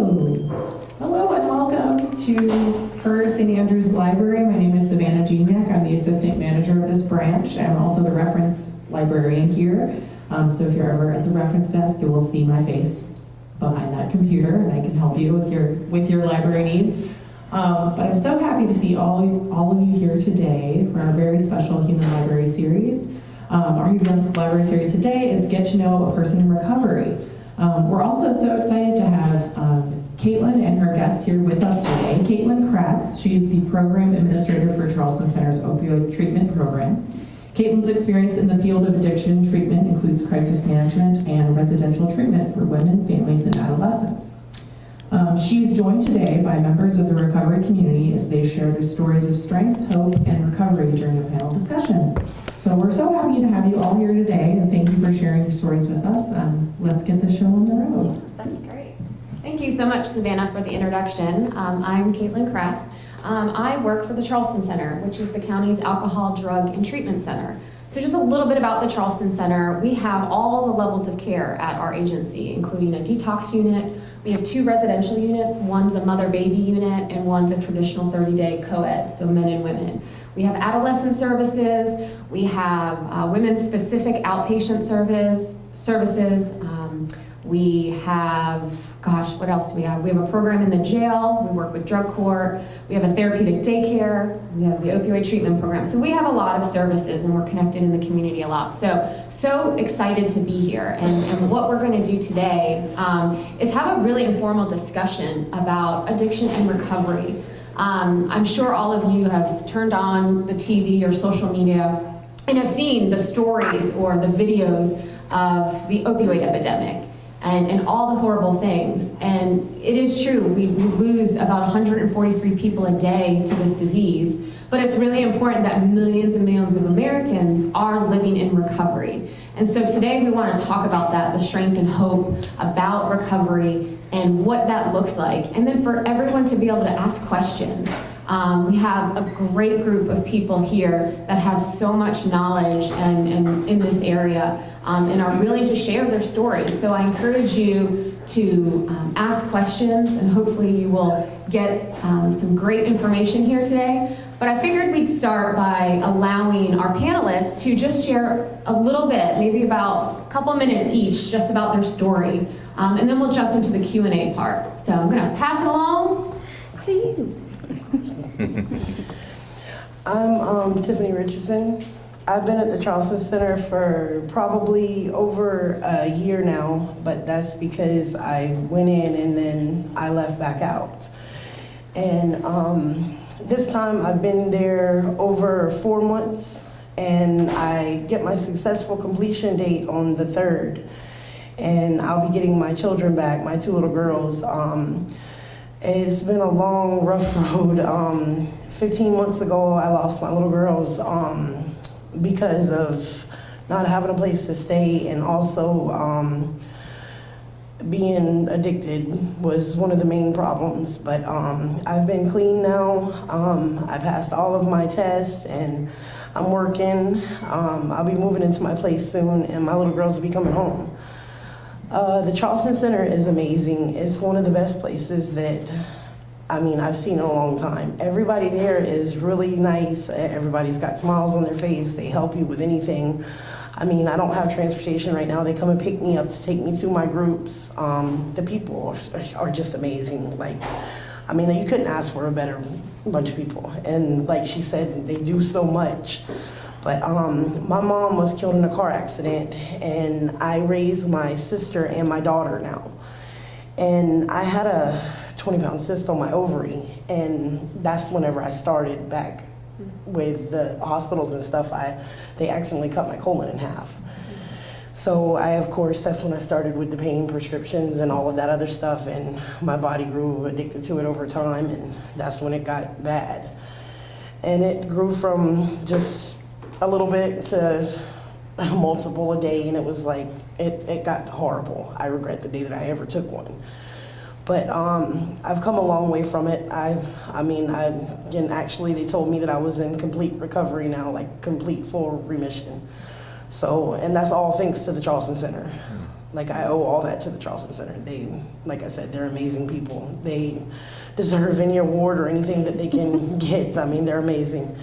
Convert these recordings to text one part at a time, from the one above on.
Hello and welcome to Heard St. Andrew's Library. My name is Savannah Geniak. I'm the assistant manager of this branch. I'm also the reference librarian here. So if you're ever at the reference desk, you will see my face behind that computer, and I can help you with your library needs. But I'm so happy to see all of you here today for our very special Human Library series. Our Human Library series today is Get to Know a Person in Recovery. We're also so excited to have Caitlyn and her guests here with us today. Caitlyn Kratz, she is the program administrator for Charleston Center's opioid treatment program. Caitlyn's experience in the field of addiction treatment includes crisis management and residential treatment for women, families, and adolescents. She's joined today by members of the recovery community as they share their stories of strength, hope, and recovery during a panel discussion. So we're so happy to have you all here today, and thank you for sharing your stories with us. Let's get the show on the road. That's great. Thank you so much, Savannah, for the introduction. I'm Caitlyn Kratz. I work for the Charleston Center, which is the county's alcohol, drug, and treatment center. So just a little bit about the Charleston Center. We have all the levels of care at our agency, including a detox unit. We have 2 residential units. One's a mother-baby unit, and one's a traditional 30-day co-ed, so men and women. We have adolescent services. We have women's specific outpatient services. We have, what else do we have? We have a program in the jail. We work with drug court. We have a therapeutic daycare. We have the opioid treatment program. So we have a lot of services, and we're connected in the community a lot. So excited to be here. And what we're going to do today is have a really informal discussion about addiction and recovery. I'm sure all of you have turned on the TV or social media and have seen the stories or the videos of the opioid epidemic and all the horrible things. And it is true, we lose about 143 people a day to this disease, but it's really important that millions and millions of Americans are living in recovery. And so today we want to talk about that, the strength and hope about recovery and what that looks like. And then for everyone to be able to ask questions. We have a great group of people here that have so much knowledge and in this area and are willing to share their stories. So I encourage you to ask questions, and hopefully you will get some great information here today. But I figured we'd start by allowing our panelists to just share a little bit, maybe about a couple minutes each, just about their story. And then we'll jump into the Q&A part. So I'm gonna pass it along to you. I'm Tiffany Richardson. I've been at the Charleston Center for probably over a year now, but that's because I went in and then I left back out. And this time I've been there over 4 months, and I get my successful completion date on the 3rd. And I'll be getting my children back, my 2 little girls. It's been a long, rough road. 15 months ago, I lost my little girls because of not having a place to stay, and also being addicted was one of the main problems. But I've been clean now. I passed all of my tests, and I'm working. I'll be moving into my place soon, and my little girls will be coming home. The Charleston Center is amazing. It's one of the best places that, I've seen in a long time. Everybody there is really nice. Everybody's got smiles on their face. They help you with anything. I don't have transportation right now. They come and pick me up to take me to my groups. The people are just amazing. You couldn't ask for a better bunch of people. And like she said, they do so much. But my mom was killed in a car accident, and I raised my sister and my daughter now. And I had a 20-pound cyst on my ovary, and that's whenever I started back with the hospitals and stuff. They accidentally cut my colon in half. So of course, that's when I started with the pain prescriptions and all of that other stuff, and my body grew addicted to it over time, and that's when it got bad. And it grew from just a little bit to multiple a day, and it was like, it got horrible. I regret the day that I ever took one. But I've come a long way from it. Actually they told me that I was in complete recovery now, like complete full remission. So, and that's all thanks to the Charleston Center. Like, I owe all that to the Charleston Center. They, like I said, they're amazing people. They deserve any award or anything that they can get. I mean, they're amazing.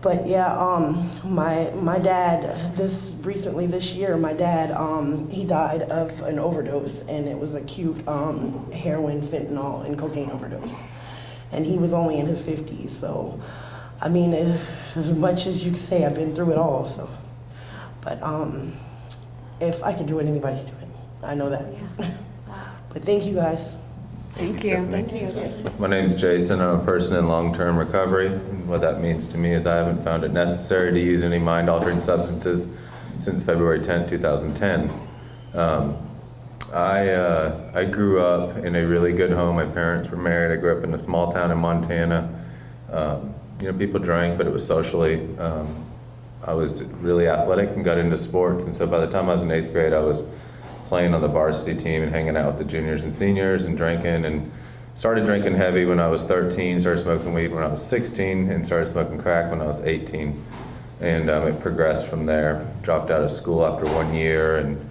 But yeah, my dad, this year, my dad, he died of an overdose, and it was acute heroin, fentanyl, and cocaine overdose. And he was only in his 50s, so, I mean, as much as you can say, I've been through it all, so. But if I can do it, anybody can do it. I know that. Yeah. But thank you, guys. Thank you. Thank you. My name's Jason. I'm a person in long-term recovery. And what that means to me is I haven't found it necessary to use any mind-altering substances since February 10, 2010. I grew up in a really good home. My parents were married. I grew up in a small town in Montana. People drank, but it was socially. I was really athletic and got into sports, and so by the time I was in 8th grade, I was playing on the varsity team and hanging out with the juniors and seniors and drinking, and started drinking heavy when I was 13, started smoking weed when I was 16, and started smoking crack when I was 18. And it progressed from there. Dropped out of school after 1 year, and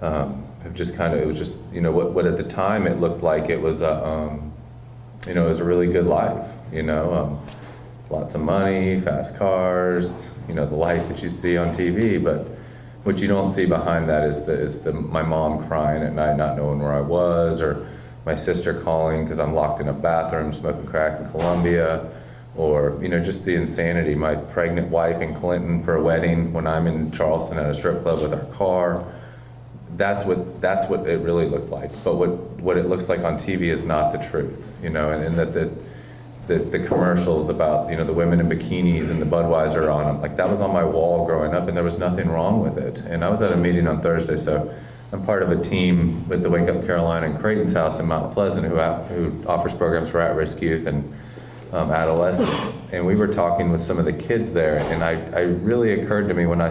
it was just, what at the time it looked like it was it was a really good life, lots of money, fast cars, the life that you see on TV, but what you don't see behind that is my mom crying at night, not knowing where I was, or my sister calling because I'm locked in a bathroom smoking crack in Columbia, or just the insanity. My pregnant wife in Clinton for a wedding when I'm in Charleston at a strip club with our car. That's what it really looked like. But what it looks like on TV is not the truth, and that the commercials about the women in bikinis and the Budweiser on them, like that was on my wall growing up, and there was nothing wrong with it. And I was at a meeting on Thursday, so I'm part of a team with the Wake Up Carolina and Creighton's House in Mount Pleasant who offers programs for at-risk youth and adolescents. And we were talking with some of the kids there, and I really occurred to me when I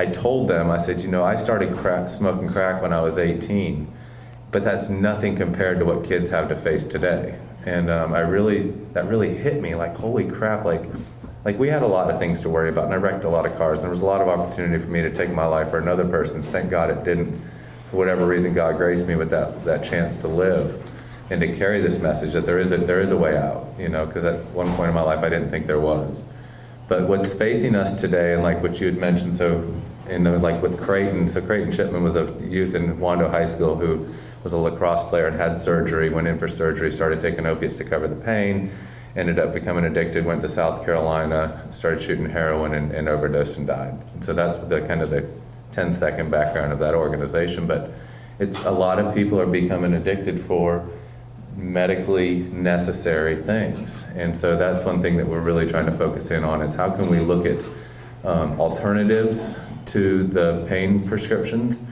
told them, I said, I started smoking crack when I was 18, but that's nothing compared to what kids have to face today. And that really hit me, like, holy crap, like we had a lot of things to worry about, and I wrecked a lot of cars, and there was a lot of opportunity for me to take my life or another person's. Thank God it didn't. For whatever reason, God graced me with that chance to live and to carry this message that there is a way out, because at one point in my life I didn't think there was. But what's facing us today, and like what you had mentioned, like with Creighton, so Creighton Shipman was a youth in Wando High School who was a lacrosse player and had surgery, went in for surgery, started taking opiates to cover the pain, ended up becoming addicted, went to South Carolina, started shooting heroin and overdosed and died. And so that's the kind of the 10-second background of that organization. But it's a lot of people are becoming addicted for medically necessary things. And so that's one thing that we're really trying to focus in on is how can we look at alternatives to the pain prescriptions,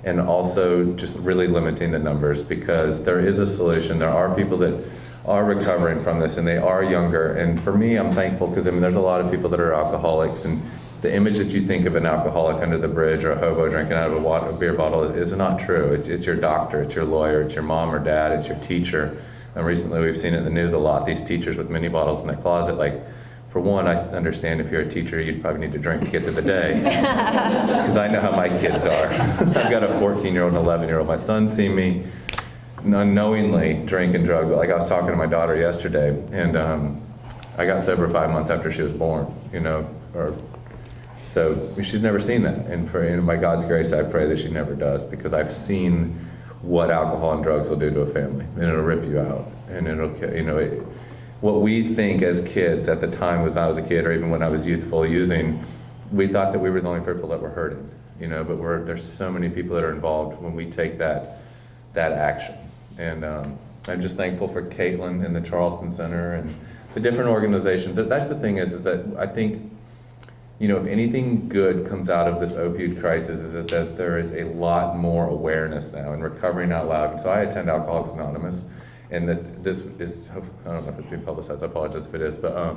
and also just really limiting the numbers, because there is a solution. There are people that are recovering from this, and they are younger. And for me, I'm thankful because there's a lot of people that are alcoholics, and the image that you think of an alcoholic under the bridge or a hobo drinking out of a beer bottle is not true. It's your doctor, it's your lawyer, it's your mom or dad, it's your teacher. And recently we've seen it in the news a lot, these teachers with mini bottles in their closet. Like, for one, I understand if you're a teacher, you'd probably need to drink to get through the day, because I know how my kids are. I've got a 14-year-old and 11-year-old. My son's seen me unknowingly drink and drug. Like, I was talking to my daughter yesterday, and I got sober 5 months after she was born, so she's never seen that. And by God's grace, I pray that she never does, because I've seen what alcohol and drugs will do to a family, and it'll rip you out, and it'll, what we think as kids at the time, as I was a kid, or even when I was youthful using, we thought that we were the only people that were hurting, but there's so many people that are involved when we take that action. And I'm just thankful for Caitlyn and the Charleston Center and the different organizations. That's the thing is that I think, if anything good comes out of this opioid crisis is that there is a lot more awareness now in Recovering Out Loud. And so I attend Alcoholics Anonymous, and that this is, I don't know if it's being publicized, I apologize if it is, but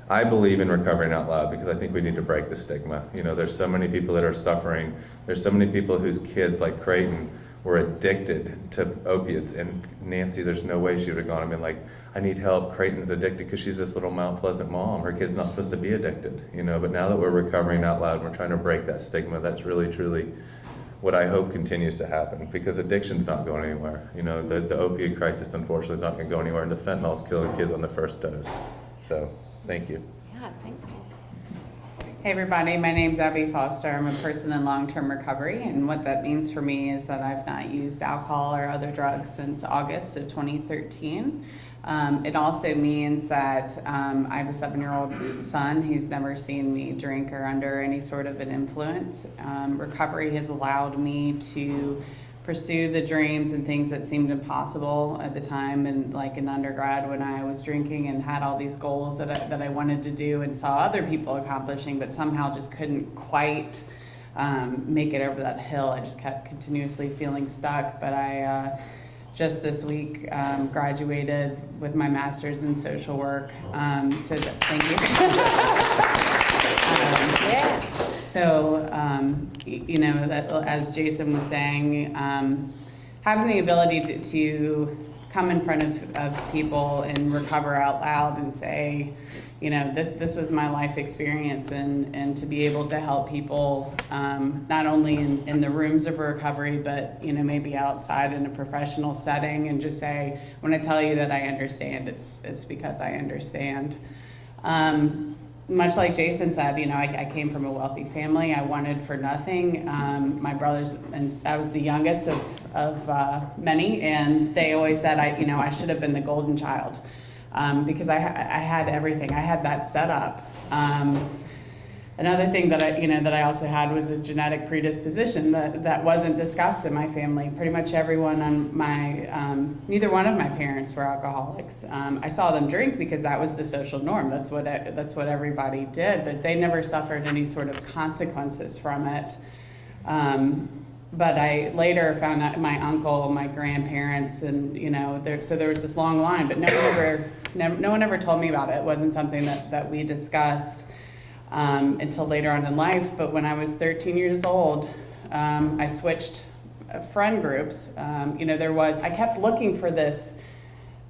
I believe in Recovering Out Loud because I think we need to break the stigma. There's so many people that are suffering. There's so many people whose kids, like Creighton, were addicted to opiates, and Nancy, there's no way she would have gone and been like, I need help, Creighton's addicted, because she's this little Mount Pleasant mom. Her kid's not supposed to be addicted, but now that we're recovering out loud and we're trying to break that stigma, that's really, truly what I hope continues to happen, because addiction's not going anywhere. You know, the opioid crisis, unfortunately, is not going to go anywhere, and the fentanyl's killing kids on the first dose. So, thank you. Yeah, thanks. Hey everybody, my name's Abbey Foster. I'm a person in long-term recovery, and what that means for me is that I've not used alcohol or other drugs since August of 2013. It also means that I have a 7-year-old son. He's never seen me drink or under any sort of an influence. Recovery has allowed me to pursue the dreams and things that seemed impossible at the time, and like in undergrad when I was drinking and had all these goals that I wanted to do and saw other people accomplishing, but somehow just couldn't quite make it over that hill. I just kept continuously feeling stuck. But I just this week graduated with my master's in social work. Thank you. Yeah. So, you know, that, as Jason was saying, having the ability to come in front of people and recover out loud and say, you know, this was my life experience, and to be able to help people, not only in the rooms of recovery, but, you know, maybe outside in a professional setting, and just say, when I tell you that I understand, it's because I understand. Much like Jason said, you know, I came from a wealthy family. I wanted for nothing. My brothers, and I was the youngest of many, and they always said, I should have been the golden child, because I had everything. I had that set up. Another thing that I also had was a genetic predisposition that wasn't discussed in my family. Pretty much everyone on my, neither one of my parents were alcoholics. I saw them drink because that was the social norm. That's what everybody did, but they never suffered any sort of consequences from it. But I later found out my uncle, my grandparents, and so there was this long line, but no one ever told me about it. It wasn't something that we discussed until later on in life. But when I was 13 years old, I switched friend groups. I kept looking for this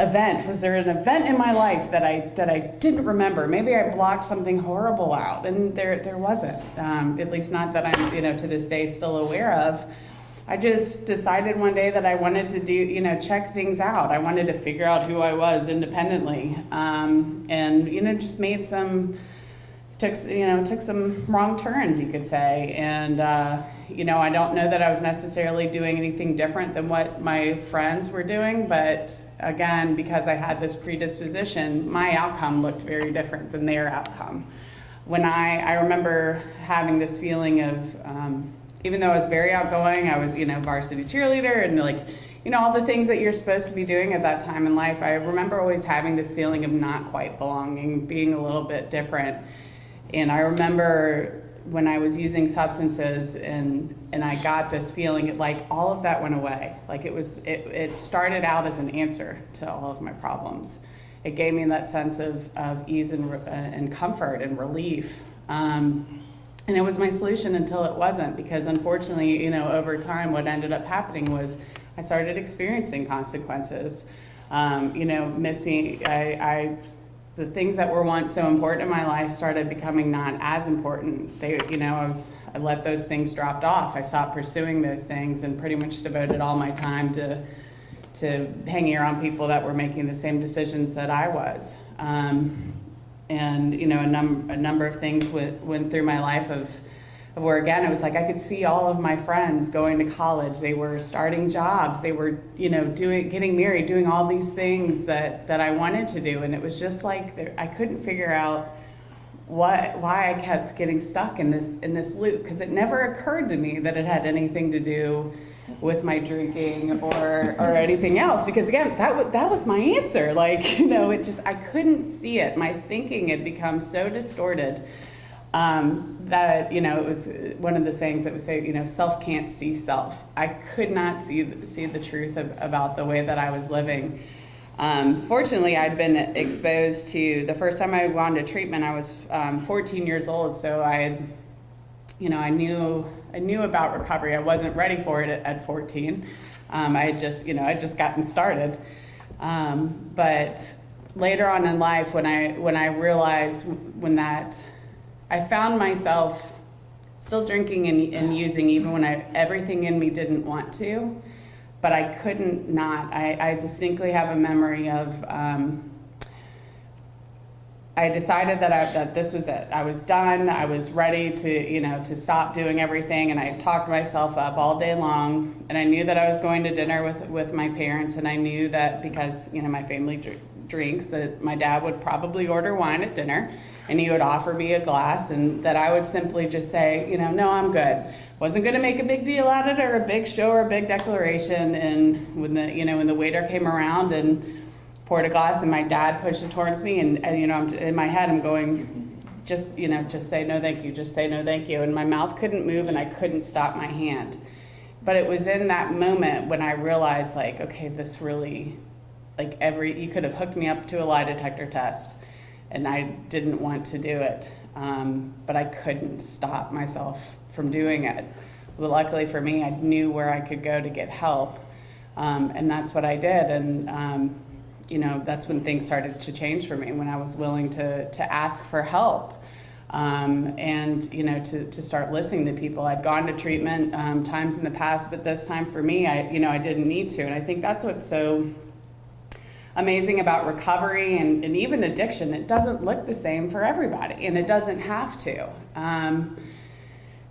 event. Was there an event in my life that I didn't remember? Maybe I blocked something horrible out, and there wasn't. At least not that I'm to this day still aware of. I just decided one day that I wanted to do check things out. I wanted to figure out who I was independently, and just made some. Took some wrong turns, you could say, and I don't know that I was necessarily doing anything different than what my friends were doing, but again, because I had this predisposition, my outcome looked very different than their outcome. When I remember having this feeling of, even though I was very outgoing, I was varsity cheerleader and all the things that you're supposed to be doing at that time in life, I remember always having this feeling of not quite belonging, being a little bit different. And I remember when I was using substances and I got this feeling, all of that went away. It started out as an answer to all of my problems. It gave me that sense of ease and comfort and relief. And it was my solution until it wasn't, because unfortunately, over time, what ended up happening was I started experiencing consequences. The things that were once so important in my life started becoming not as important. I let those things drop off. I stopped pursuing those things and pretty much devoted all my time to hanging around people that were making the same decisions that I was. A number of things went through my life of where, again, it was like I could see all of my friends going to college. They were starting jobs. They were, getting married, doing all these things that I wanted to do. And it was just like I couldn't figure out why I kept getting stuck in this loop, because it never occurred to me that it had anything to do with my drinking or anything else. Because again, that was my answer. I couldn't see it. My thinking had become so distorted. That it was one of the sayings that would say, self can't see self. I could not see the truth about the way that I was living. Fortunately, I'd been exposed to, the first time I had gone to treatment, I was 14 years old, so I knew about recovery. I wasn't ready for it at 14. I had just gotten started. But later on in life, when I realized I found myself still drinking and using even when everything in me didn't want to, but I couldn't not. I distinctly have a memory of, I decided that this was it. I was done. I was ready to stop doing everything, and I talked myself up all day long. And I knew that I was going to dinner with my parents, and I knew that because my family drinks, that my dad would probably order wine at dinner, and he would offer me a glass, and that I would simply just say, no, I'm good. Wasn't going to make a big deal out of it or a big show or a big declaration. And when the waiter came around and poured a glass, and my dad pushed it towards me, and I'm, in my head I'm going, just say no thank you, just say no thank you, and my mouth couldn't move and I couldn't stop my hand. But it was in that moment when I realized, like, okay, this really, like, you could have hooked me up to a lie detector test, and I didn't want to do it, but I couldn't stop myself from doing it. But luckily for me, I knew where I could go to get help, and that's what I did. And that's when things started to change for me, when I was willing to ask for help, and to start listening to people. I'd gone to treatment times in the past, but this time for me, I didn't need to. And I think that's what's so amazing about recovery and even addiction. It doesn't look the same for everybody, and it doesn't have to.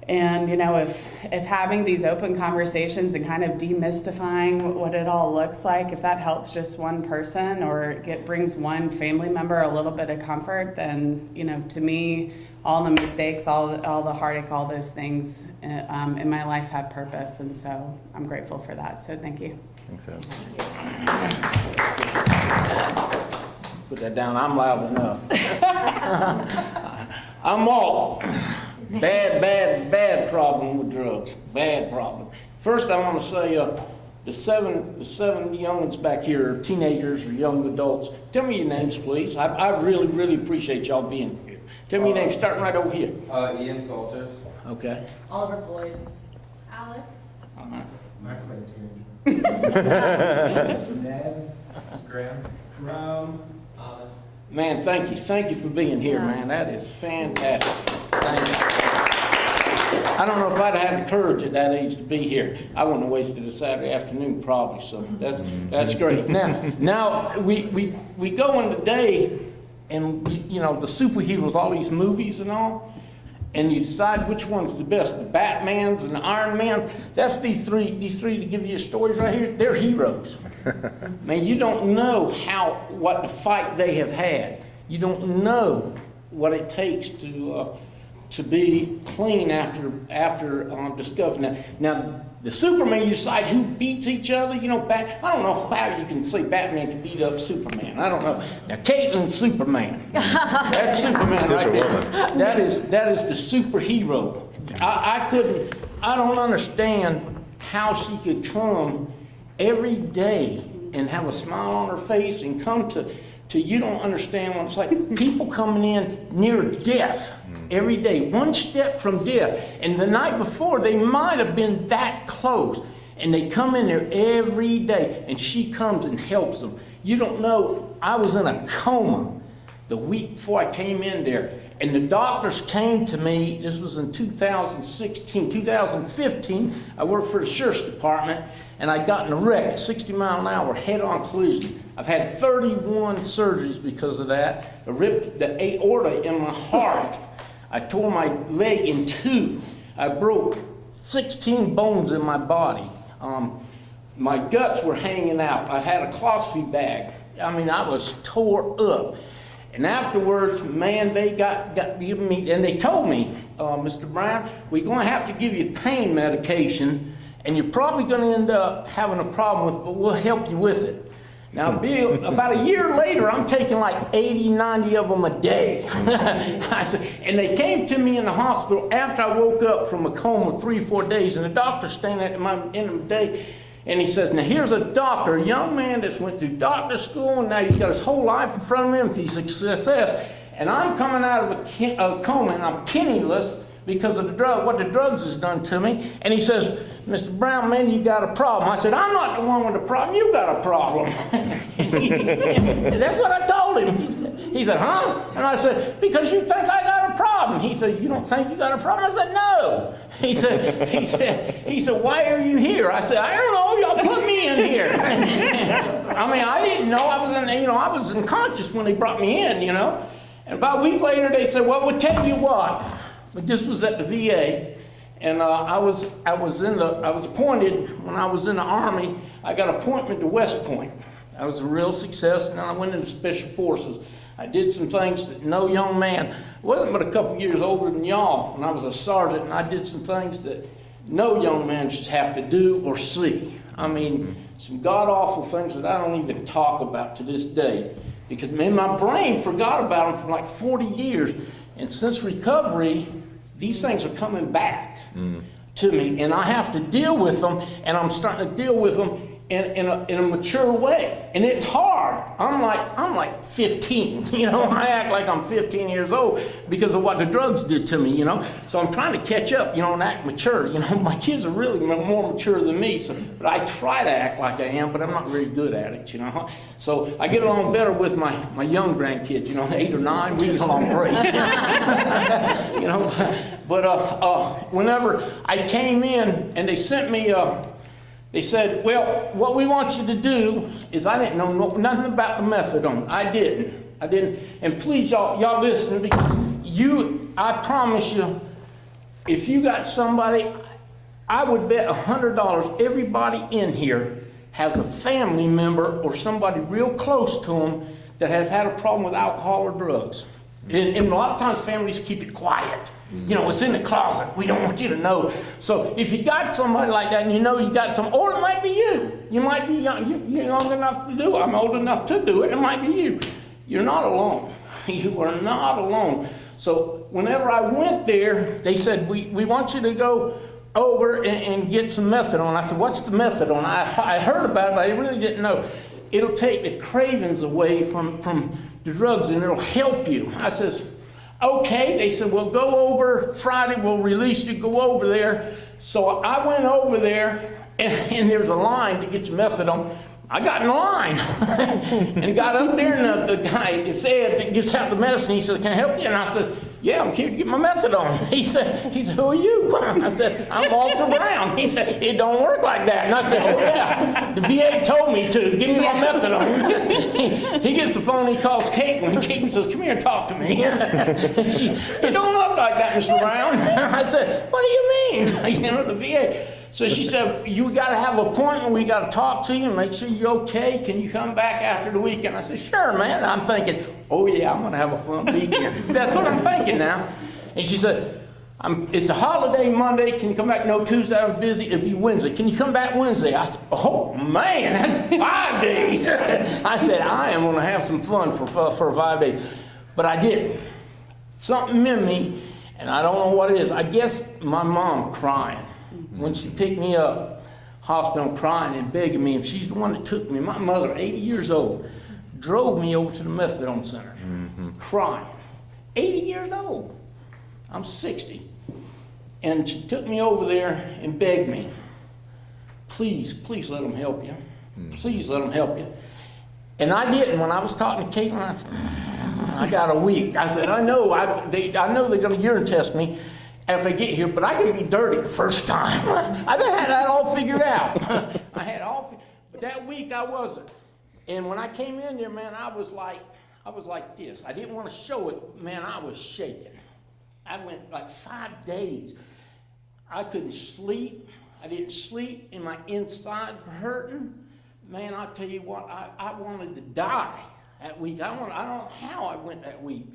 And if having these open conversations and kind of demystifying what it all looks like, if that helps just one person or it brings one family member a little bit of comfort, then to me, all the mistakes, all the heartache, all those things in my life have purpose, and so I'm grateful for that. So thank you. Thanks, Ed. Put that down. I'm loud enough. I'm Walt. Bad problem with drugs. Bad problem. First, I want to say the seven young ones back here, teenagers or young adults. Tell me your names, please. I really appreciate y'all being here. Tell me your names, starting right over here. Ian Salters. Okay. Oliver Boyd. Alex. All right. Mark Quinton. Ned, Graham. Thomas. Man, thank you for being here, man. That is fantastic. Thank you. I don't know if I'd had the courage at that age to be here. I wouldn't have wasted a Saturday afternoon probably, so that's great. Now we go in the day, and the superheroes, all these movies and all, and you decide which one's the best, the Batmans and the Iron Man. That's these three to give you stories right here. They're heroes. Man, you don't know what the fight they have had. You don't know what it takes to be clean after discovering that. Now, the Superman, you decide who beats each other. I don't know how you can say Batman can beat up Superman. I don't know. Now, Caitlyn's Superman. That's Superman right there. That is the superhero. I don't understand how she could come every day and have a smile on her face and come to you don't understand what it's like. People coming in near death every day, one step from death. And the night before, they might have been that close. And they come in there every day, and she comes and helps them. You don't know, I was in a coma the week before I came in there. And the doctors came to me, this was in 2015, I worked for the sheriff's department, and I got in a wreck, 60 mile an hour, head-on collision. I've had 31 surgeries because of that. I ripped the aorta in my heart. I tore my leg in two. I broke 16 bones in my body. My guts were hanging out. I've had a colostomy bag. I mean, I was tore up. And afterwards, man, they got given me, and they told me, Mr. Brown, we're going to have to give you pain medication, and you're probably going to end up having a problem with it, but we'll help you with it. Now, Bill, about a year later, I'm taking like 80, 90 of them a day. And they came to me in the hospital after I woke up from a coma 3 or 4 days, and the doctor's standing at my end of the day, and he says, now here's a doctor, a young man that's went through doctor school, and now he's got his whole life in front of him, he's a success. And I'm coming out of a coma, and I'm penniless because of what the drugs has done to me. And he says, Mr. Brown, man, you got a problem. I said, I'm not the one with the problem, you got a problem. That's what I told him. He said, huh? And I said, because you think I got a got a problem. He said, you don't think you got a problem? I said, no. He said, why are you here? I said, I don't know, y'all put me in here. I mean, I didn't know. I was unconscious when they brought me in, you know. And about a week later, they said, well, we'll tell you what. But this was at the VA. And I was appointed when I was in the Army. I got appointment to West Point. I was a real success, and then I went into Special Forces. I did some things that no young man, wasn't but a couple years older than y'all, when I was a sergeant, and I did some things that no young man should have to do or see. I mean, some god-awful things that I don't even talk about to this day, because man, my brain forgot about them for like 40 years, and since recovery, these things are coming back to me, and I have to deal with them, and I'm starting to deal with them in a mature way, and it's hard. I'm like 15, you know. I act like I'm 15 years old because of what the drugs did to me, you know. So I'm trying to catch up, you know, and act mature. You know, my kids are really more mature than me, but I try to act like I am, but I'm not very good at it, you know. So I get along better with my young grandkids, you know, 8 or 9, we get along great. You know, but whenever I came in and they sent me. They said, well, what we want you to do is, I didn't know nothing about the methadone. I didn't. And please, y'all listen, because I promise you, if you got somebody, I would bet $100 everybody in here has a family member or somebody real close to them that has had a problem with alcohol or drugs. And a lot of times families keep it quiet. You know, it's in the closet. We don't want you to know. So if you got somebody like that and you know you got some, or it might be you. You might be young. You're young enough to do it. I'm old enough to do it. It might be you. You're not alone. You are not alone. So whenever I went there, they said, we want you to go over and get some methadone. I said, what's the methadone? I heard about it, but I really didn't know. It'll take the cravings away from the drugs, and it'll help you. I says, okay. They said, well, go over Friday, we'll release you, go over there. So I went over there, and there's a line to get your methadone. I got in line and got up there, and the guy said that gets out the medicine, he said, can I help you? And I said, yeah, I'm here to get my methadone. He said, who are you? I said, I'm Walter Brown. He said, it don't work like that. And I said, oh yeah, the VA told me to. Give me my methadone. He gets the phone, he calls Caitlyn, and Caitlyn says, come here and talk to me. It don't look like that, Mr. Brown. I said, what do you mean? You know, the VA. So she said, you got to have an appointment. We got to talk to you and make sure you're okay. Can you come back after the weekend? I said, sure, man. I'm thinking, oh, yeah, I'm going to have a fun weekend. That's what I'm thinking now. And she said, it's a holiday Monday. Can you come back? No, Tuesday, I'm busy. It'll be Wednesday. Can you come back Wednesday? I said, oh, man, that's 5 days. I said, I am going to have some fun for 5 days. But I didn't. Something in me, and I don't know what it is. I guess my mom crying. When she picked me up, hospital, crying and begging me, and she's the one that took me. My mother, 80 years old, drove me over to the methadone center, crying. 80 years old. I'm 60. And she took me over there and begged me, please let them help you. Please let them help you. And I didn't. When I was talking to Caitlyn, I said, I got a week. I said, I know they're going to urine test me after I get here, but I can be dirty the first time. I had that all figured out. But that week I wasn't. And when I came in there, man, I was like this. I didn't want to show it, man, I was shaking. I went like 5 days. I couldn't sleep. I didn't sleep, and my insides were hurting. Man, I'll tell you what, I wanted to die that week. I don't know how I went that week.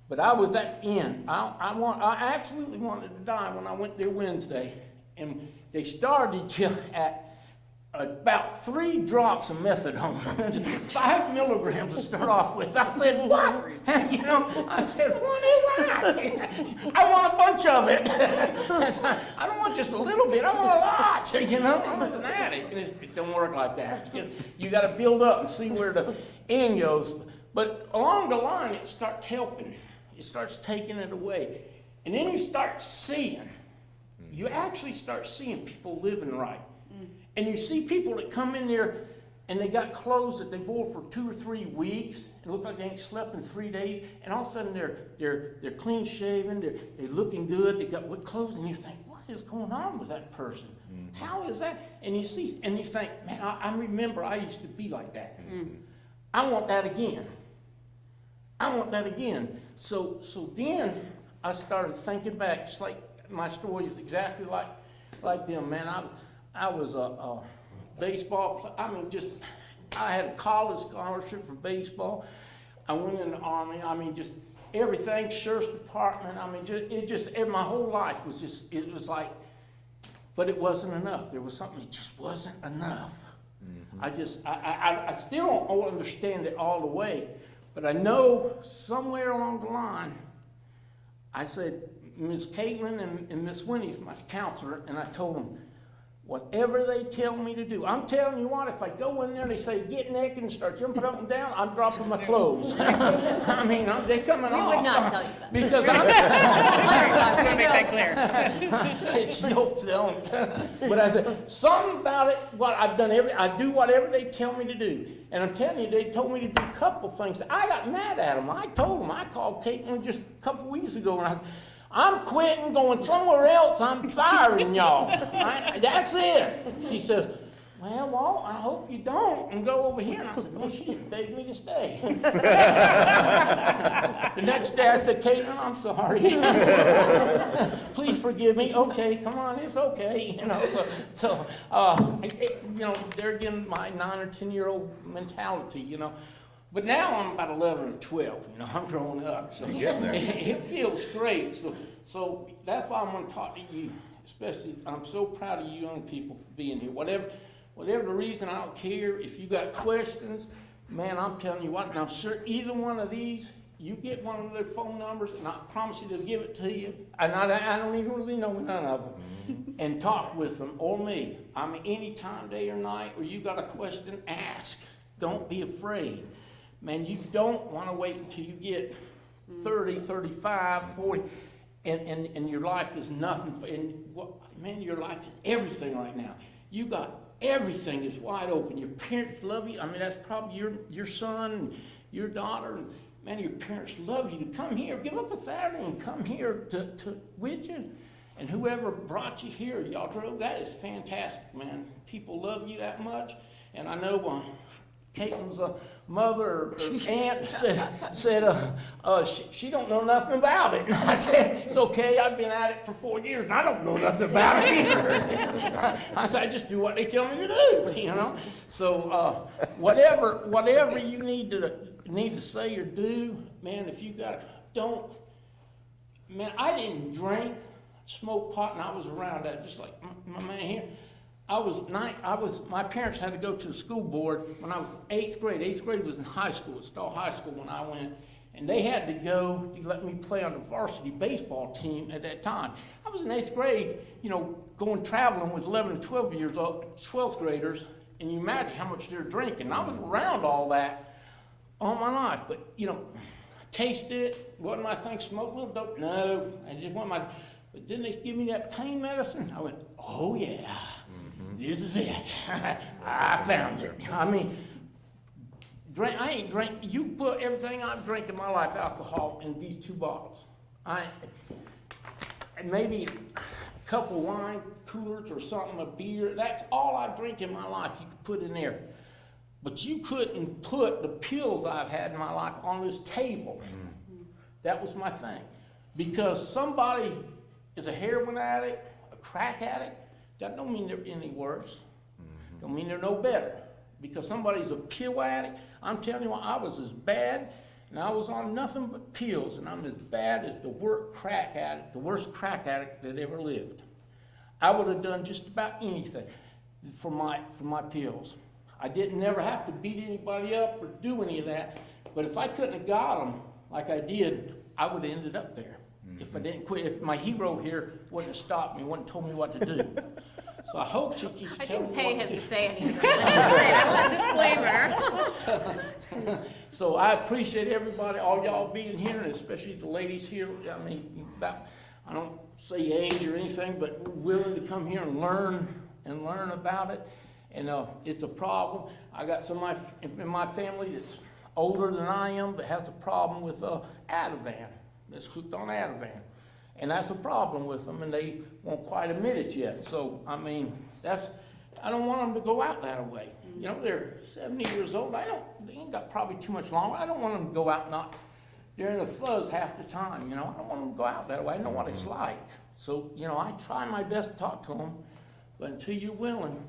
But I was at the end. I absolutely wanted to die when I went there Wednesday. And they started you at about 3 drops of methadone, 5 milligrams to start off with. I said, what? You know, I said, what is that? I want a bunch of it. I don't want just a little bit, I want a lot. You know, I was an addict. It don't work like that. You got to build up and see where the end goes. But along the line, it starts helping. It starts taking it away. And then you start seeing. You actually start seeing people living right. And you see people that come in there and they got clothes that they've worn for 2 or 3 weeks. It looked like they ain't slept in 3 days, and all of a sudden they're clean shaven, they're looking good, they got good clothes, and you think, what is going on with that person? How is that? And you see, and you think, man, I remember I used to be like that. I want that again. I want that again. So then I started thinking back, just like my story is exactly like them, man. I was a baseball player. I mean, I had a college scholarship for baseball. I went in the Army. I mean, just everything, sheriff's department. I mean, my whole life was it was like, but it wasn't enough. There was something that just wasn't enough. I still don't understand it all the way, but I know somewhere along the line, I said, Miss Caitlyn and Miss Winnie's my counselor, and I told them, whatever they tell me to do, I'm telling you what, if I go in there and they say, get naked and start jumping up and down, I'm dropping my clothes. I mean, they're coming off. We would not tell you that. Because Just want to make that clear. it's jokes, don't. But I said, something about it, I do whatever they tell me to do. And I'm telling you, they told me to do a couple things. I got mad at them. I told them, I called Caitlyn just a couple weeks ago, and I'm quitting, going somewhere else. I'm firing y'all. That's it. She says, well, Walt, I hope you don't, and go over here. And I said, no, she didn't beg me to stay. The next day I said, Caitlyn, I'm sorry. Please forgive me. Okay, come on, it's okay. They're again my 9 or 10-year-old mentality, But now I'm about 11 or 12, I'm growing up. So it feels great. So that's why I'm going to talk to you, especially, I'm so proud of you young people for being here. Whatever the reason, I don't care. If you got questions, man, I'm telling you what, and I'm sure either one of these, you get one of their phone numbers, and I promise you they'll give it to you. And I don't even really know none of them. And talk with them or me. I mean, anytime, day or night, or you got a question, ask. Don't be afraid. Man, you don't want to wait until you get 30, 35, 40, and your life is nothing. Man, your life is everything right now. You got everything is wide open. Your parents love you. I mean, that's probably your son and your daughter. And man, your parents love you to come here. Give up a Saturday and come here to with you. And whoever brought you here, y'all drove, that is fantastic, man. People love you that much. And I know Caitlyn's mother or aunt said she don't know nothing about it. And I said, it's okay, I've been at it for 4 years and I don't know nothing about it either. I said, I just do what they tell me to do, So whatever you need to say or do, man, if you man, I didn't drink, smoke pot, and I was around that just like my man here. My parents had to go to the school board when I was in 8th grade. 8th grade was in high school, at Stahl High School when I went. And they had to go to let me play on the varsity baseball team at that time. I was in 8th grade, going traveling with 11 and 12th graders. And you imagine how much they're drinking. I was around all that all my life. But, tasted it. Wasn't my thing, smoke a little dope? No, I just want my... But then they give me that pain medicine. I went, oh yeah, this is it. I found it. I mean, I ain't drank. You put everything I've drank in my life, alcohol, in these 2 bottles. Maybe a couple wine coolers or something, a beer. That's all I drink in my life. You could put in there. But you couldn't put the pills I've had in my life on this table. That was my thing. Because somebody is a heroin addict, a crack addict, that don't mean they're any worse. Don't mean they're no better. Because somebody's a pill addict, I'm telling you what, I was as bad, and I was on nothing but pills, and I'm as bad as the worst crack addict that ever lived. I would have done just about anything for my pills. I didn't never have to beat anybody up or do any of that, but if I couldn't have got them like I did, I would have ended up there. If I didn't quit, if my hero here wouldn't have stopped me, wouldn't have told me what to do. So I hope she keeps telling me. I didn't pay him to say anything. I want a disclaimer. So I appreciate everybody, all y'all being here, and especially the ladies here. I mean, I don't say age or anything, but willing to come here and learn about it. And it's a problem. I got somebody in my family that's older than I am that has a problem with Ativan, that's hooked on Ativan. And that's a problem with them, and they won't quite admit it yet. So, I mean, I don't want them to go out that way. You know, they're 70 years old. They ain't got probably too much longer. I don't want them to go out not during the fuzz half the time, you know. I don't want them to go out that way. I know what it's like. So, you know, I try my best to talk to them, but until you're willing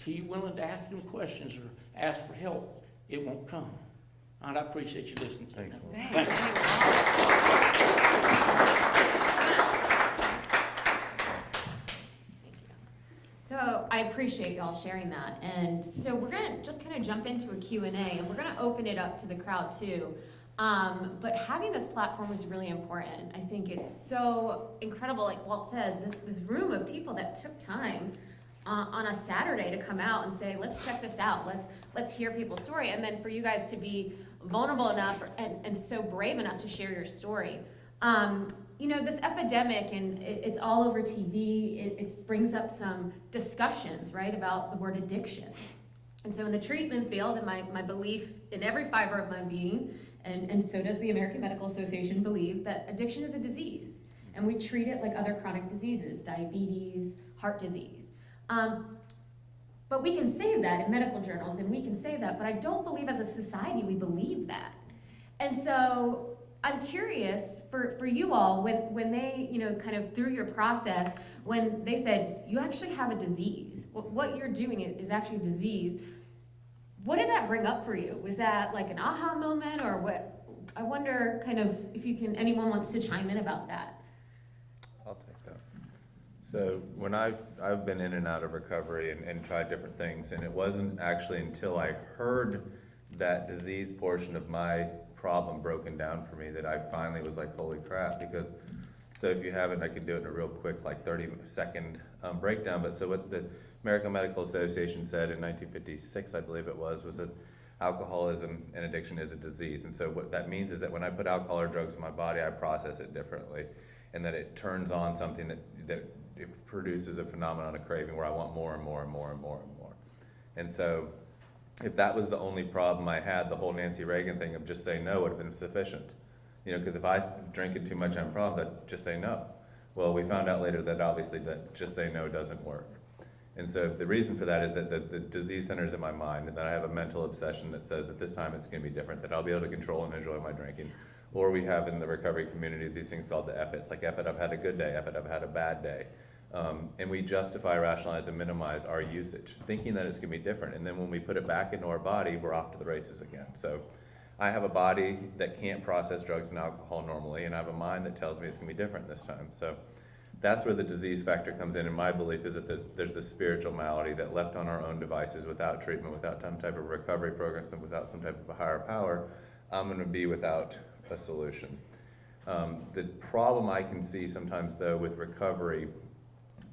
to ask them questions or ask for help, it won't come. And I appreciate you listening to me. Thanks. So I appreciate y'all sharing that. And so we're gonna just kind of jump into a Q&A, and we're gonna open it up to the crowd too. But having this platform is really important. I think it's so incredible, like Walt said, this room of people that took time on a Saturday to come out and say, let's check this out, let's hear people's story, and then for you guys to be vulnerable enough and so brave enough to share your story. You know, this epidemic, and it's all over TV, it brings up some discussions, right, about the word addiction. And so in the treatment field, and my belief in every fiber of my being, and so does the American Medical Association, believe that addiction is a disease. And we treat it like other chronic diseases, diabetes, heart disease. But we can say that in medical journals, and we can say that, but I don't believe as a society we believe that. And so I'm curious for you all, when they, you know, kind of through your process, when they said, you actually have a disease, what you're doing is actually a disease, what did that bring up for you? Was that like an aha moment, or what? I wonder kind of if anyone wants to chime in about that. I'll take that. So when I've been in and out of recovery and tried different things, and it wasn't actually until I heard that disease portion of my problem broken down for me that I finally was like, holy crap. Because, so if you haven't, I could do it in a real quick, like 30-second breakdown. But so what the American Medical Association said in 1956, I believe it was that alcoholism and addiction is a disease. And so what that means is that when I put alcohol or drugs in my body, I process it differently, and that it turns on something that it produces a phenomenon of craving where I want more and more and more and more and more. And so if that was the only problem I had, the whole Nancy Reagan thing of just say no would have been sufficient. You know, because if I drink it too much and have problems, I'd just say no. Well, we found out later that obviously that just say no doesn't work. And so the reason for that is that the disease center is in my mind, and that I have a mental obsession that says that this time it's going to be different, that I'll be able to control and enjoy my drinking. Or we have in the recovery community these things called the F-its, like F-it, I've had a good day, F-it, I've had a bad day. And we justify, rationalize, and minimize our usage, thinking that it's going to be different. And then when we put it back into our body, we're off to the races again. So I have a body that can't process drugs and alcohol normally, and I have a mind that tells me it's going to be different this time. So that's where the disease factor comes in, and my belief is that there's this spiritual malady that left on our own devices, without treatment, without some type of recovery program, without some type of a higher power, I'm going to be without a solution. The problem I can see sometimes, though, with recovery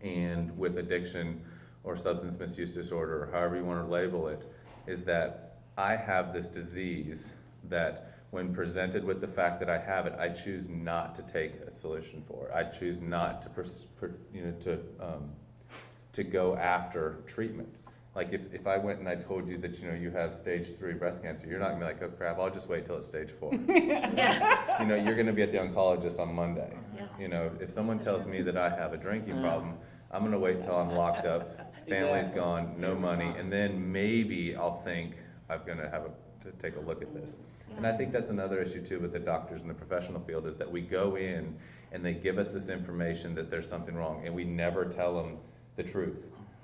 and with addiction or substance misuse disorder, or however you want to label it, is that I have this disease that when presented with the fact that I have it, I choose not to take a solution for it. I choose not to go after treatment. Like if I went and I told you that, you know, you have stage 3 breast cancer, you're not gonna be like, oh crap, I'll just wait till it's stage 4. Yeah. You know, you're gonna be at the oncologist on Monday. Yeah. You know, if someone tells me that I have a drinking problem, I'm gonna wait till I'm locked up, family's gone, no money, and then maybe I'll think I'm gonna have to take a look at this. And I think that's another issue too with the doctors in the professional field, is that we go in and they give us this information that there's something wrong, and we never tell them the truth.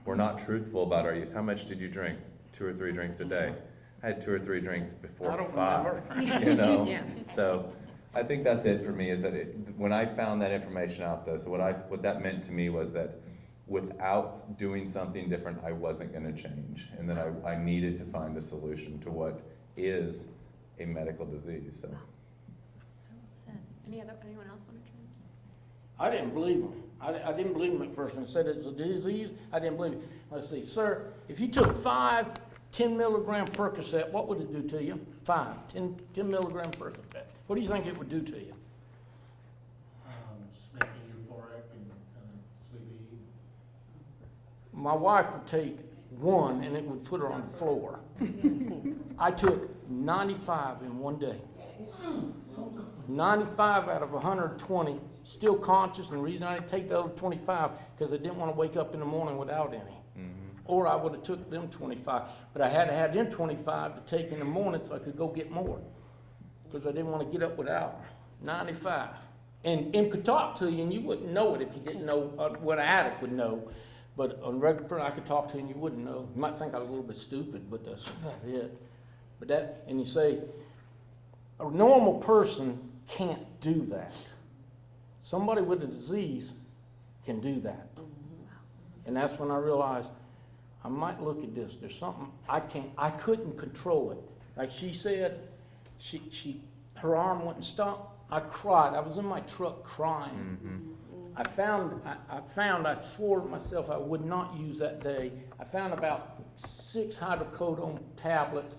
We're not truthful about our use. How much did you drink? 2 or 3 drinks a day. I had 2 or 3 drinks before I don't 5. remember. You know. Yeah. So I think that's it for me. Is that when I found that information out, though. So what that meant to me was that without doing something different, I wasn't going to change, and then I needed to find a solution to what is a medical disease. So. Anyone else want to try? I didn't believe him. I didn't believe him at first when he said it's a disease. I didn't believe it. Let's see, sir, if you took 5 10-milligram Percocet, what would it do to you? 10 milligram Percocet. What do you think it would do to you? Just making euphoric and sleepy. My wife would take one and it would put her on the floor. I took 95 in one day. 95 out of 120, still conscious, and the reason I didn't take the other 25 because I didn't want to wake up in the morning without any. Or I would have took them 25, but I had to have them 25 to take in the morning so I could go get more because I didn't want to get up without 95. And could talk to you and you wouldn't know it if you didn't know what an addict would know. But on regular person, I could talk to you and you wouldn't know. You might think I was a little bit stupid, but that's about it. But that, and you say, a normal person can't do that. Somebody with a disease can do that. And that's when I realized I might look at this. There's something I couldn't control it. Like she said, her arm wouldn't stop. I cried. I was in my truck crying. I swore to myself I would not use that day. I found about 6 hydrocodone tablets,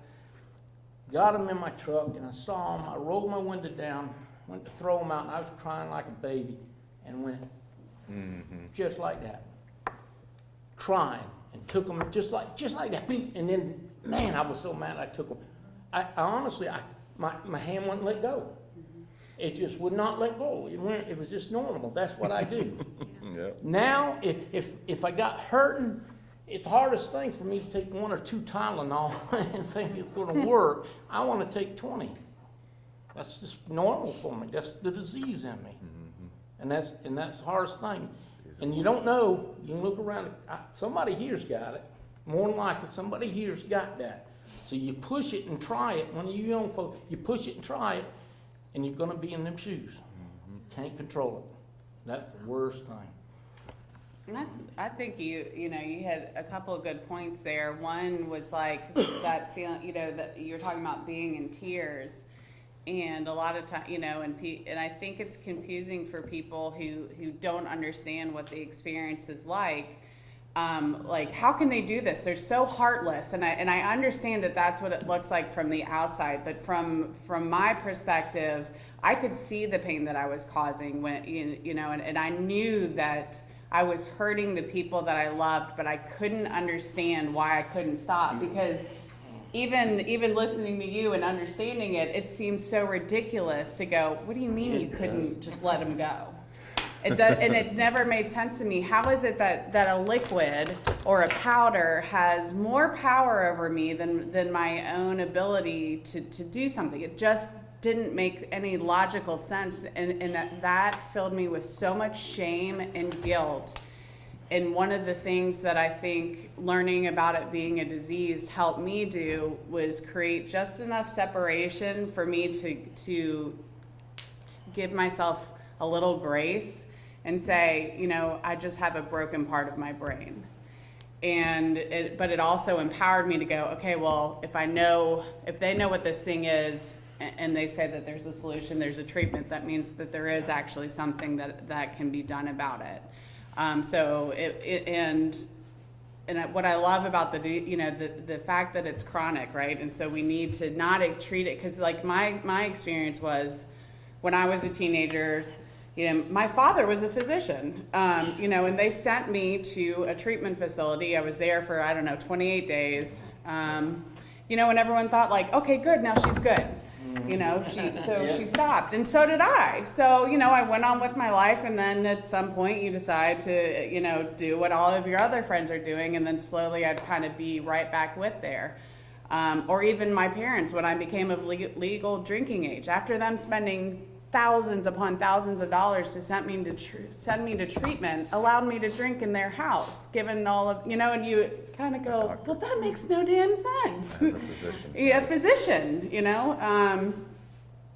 got them in my truck, and I saw them. I rolled my window down, went to throw them out, and I was crying like a baby, and went just like that, crying, and took them just like that. And then, man, I was so mad I took them. I honestly, my hand wouldn't let go. It just would not let go. It was just normal. That's what I do. Yep. Now, if I got hurting, it's the hardest thing for me to take 1 or 2 Tylenol and think it's going to work. I want to take 20. That's just normal for me. That's the disease in me, and that's the hardest thing. And you don't know. You can look around. Somebody here's got it. More than likely, somebody here's got that. So you push it and try it. When you're young folks, you push it and try it. And you're going to be in them shoes. Can't control it. That's the worst thing. And I think you had a couple of good points there. One was like that feeling, that you're talking about being in tears, and a lot of time, and I think it's confusing for people who don't understand what the experience is like. Like, how can they do this? They're so heartless, and I understand that that's what it looks like from the outside. But from my perspective, I could see the pain that I was causing when and I knew that I was hurting the people that I loved, but I couldn't understand why I couldn't stop, because even listening to you and understanding it, it seems so ridiculous to go, what do you mean you couldn't just let them go? It does, and it never made sense to me. How is it that a liquid or a powder has more power over me than my own ability to do something? It just didn't make any logical sense, and that filled me with so much shame and guilt. And one of the things that I think learning about it being a disease helped me do was create just enough separation for me to give myself a little grace and say, I just have a broken part of my brain. But it also empowered me to go, okay, well, if they know what this thing is, and they say that there's a solution, there's a treatment, that means that there is actually something that can be done about it. And what I love about the fact that it's chronic, right? And so we need to not treat it, because like my experience was when I was a teenager. My father was a physician, and they sent me to a treatment facility. I was there for, 28 days, and everyone thought like, okay, good, now she's good. She stopped, and so did I. So, I went on with my life, and then at some point you decide to, do what all of your other friends are doing, and then slowly I'd kind of be right back with there. Or even my parents, when I became of legal drinking age, after them spending thousands upon thousands of dollars to send me to treatment, allowed me to drink in their house, given all of, and you kind of go, well, that makes no damn sense. As a physician. Yeah, a physician,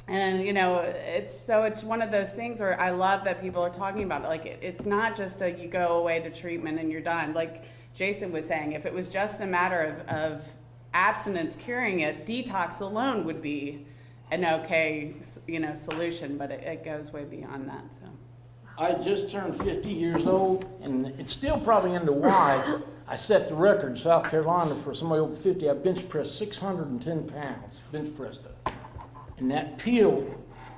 it's one of those things where I love that people are talking about it. Like, it's not just you go away to treatment and you're done. Like Jason was saying, if it was just a matter of abstinence curing it, detox alone would be an okay, solution, but it goes way beyond that. So I just turned 50 years old, and it's still probably into why I set the record in South Carolina for somebody over 50. I bench pressed 610 pounds, bench pressed it. And that pill,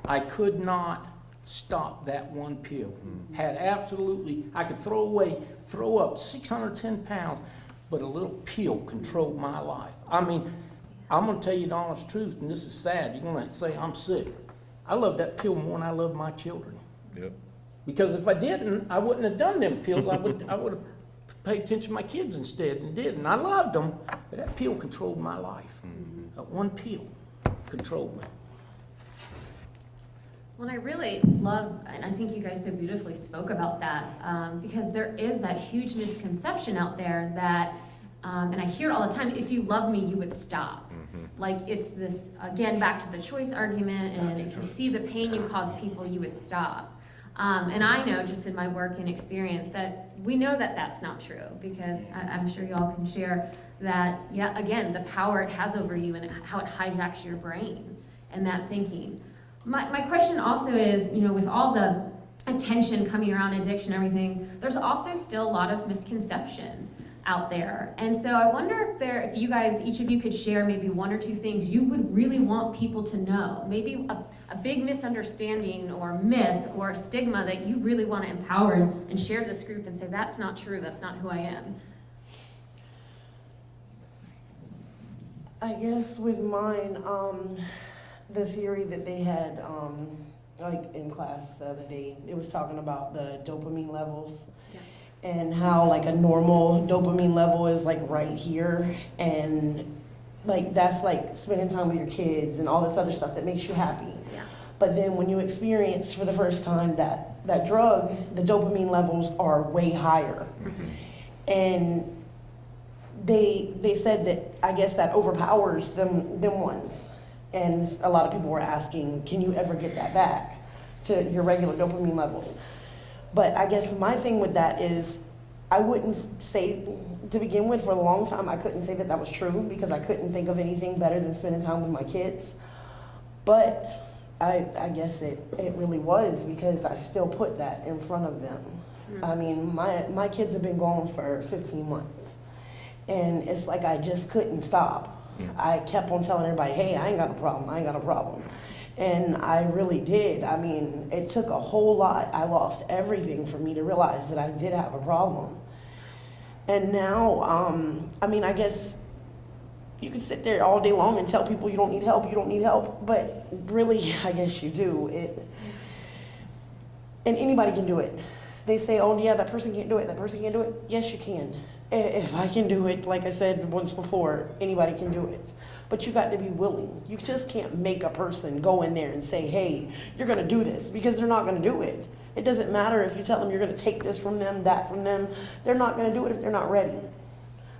I could not stop that one pill. Had absolutely, I could throw up 610 pounds, but a little pill controlled my life. I mean, I'm gonna tell you the honest truth, and this is sad. You're gonna have to say I'm sick. I love that pill more than I love my children. Yep. Because if I didn't, I wouldn't have done them pills. I would have paid attention to my kids instead, and didn't. I loved them, but that pill controlled my life. That one pill controlled me. Well, I really love, and I think you guys so beautifully spoke about that, because there is that huge misconception out there that, and I hear it all the time, if you love me, you would stop. Like, it's this, again, back to the choice argument, and if you see the pain you cause people, you would stop. And I know, just in my work and experience, that we know that that's not true, because I'm sure you all can share that, yeah, again, the power it has over you and how it hijacks your brain and that thinking. My question also is, you know, with all the attention coming around addiction and everything, there's also still a lot of misconception out there. And so I wonder if you guys, each of you could share maybe one or two things you would really want people to know. Maybe a big misunderstanding or myth or a stigma that you really want to empower and share this group and say, that's not true, that's not who I am. I guess with mine, the theory that they had, like in class the other day, it was talking about the dopamine levels. Yeah. And how like a normal dopamine level is like right here, and like that's like spending time with your kids and all this other stuff that makes you happy. Yeah. But then when you experience for the first time that drug, the dopamine levels are way higher. And they said that I guess that overpowers them ones. And a lot of people were asking, can you ever get that back to your regular dopamine levels? But I guess my thing with that is I wouldn't say, to begin with, for a long time, I couldn't say that that was true because I couldn't think of anything better than spending time with my kids. But I guess it really was, because I still put that in front of them. I mean, my kids have been gone for 15 months. And it's like I just couldn't stop. I kept on telling everybody, hey, I ain't got a problem, I ain't got a problem. And I really did. I mean, it took a whole lot. I lost everything for me to realize that I did have a problem. And now, I mean, I guess you can sit there all day long and tell people you don't need help, but really, I guess you do. And anybody can do it. They say, oh yeah, that person can't do it, Yes, you can. If I can do it, like I said once before, anybody can do it. But you got to be willing. You just can't make a person go in there and say, hey, you're going to do this, because they're not going to do it. It doesn't matter if you tell them you're going to take this from them, that from them. They're not going to do it if they're not ready.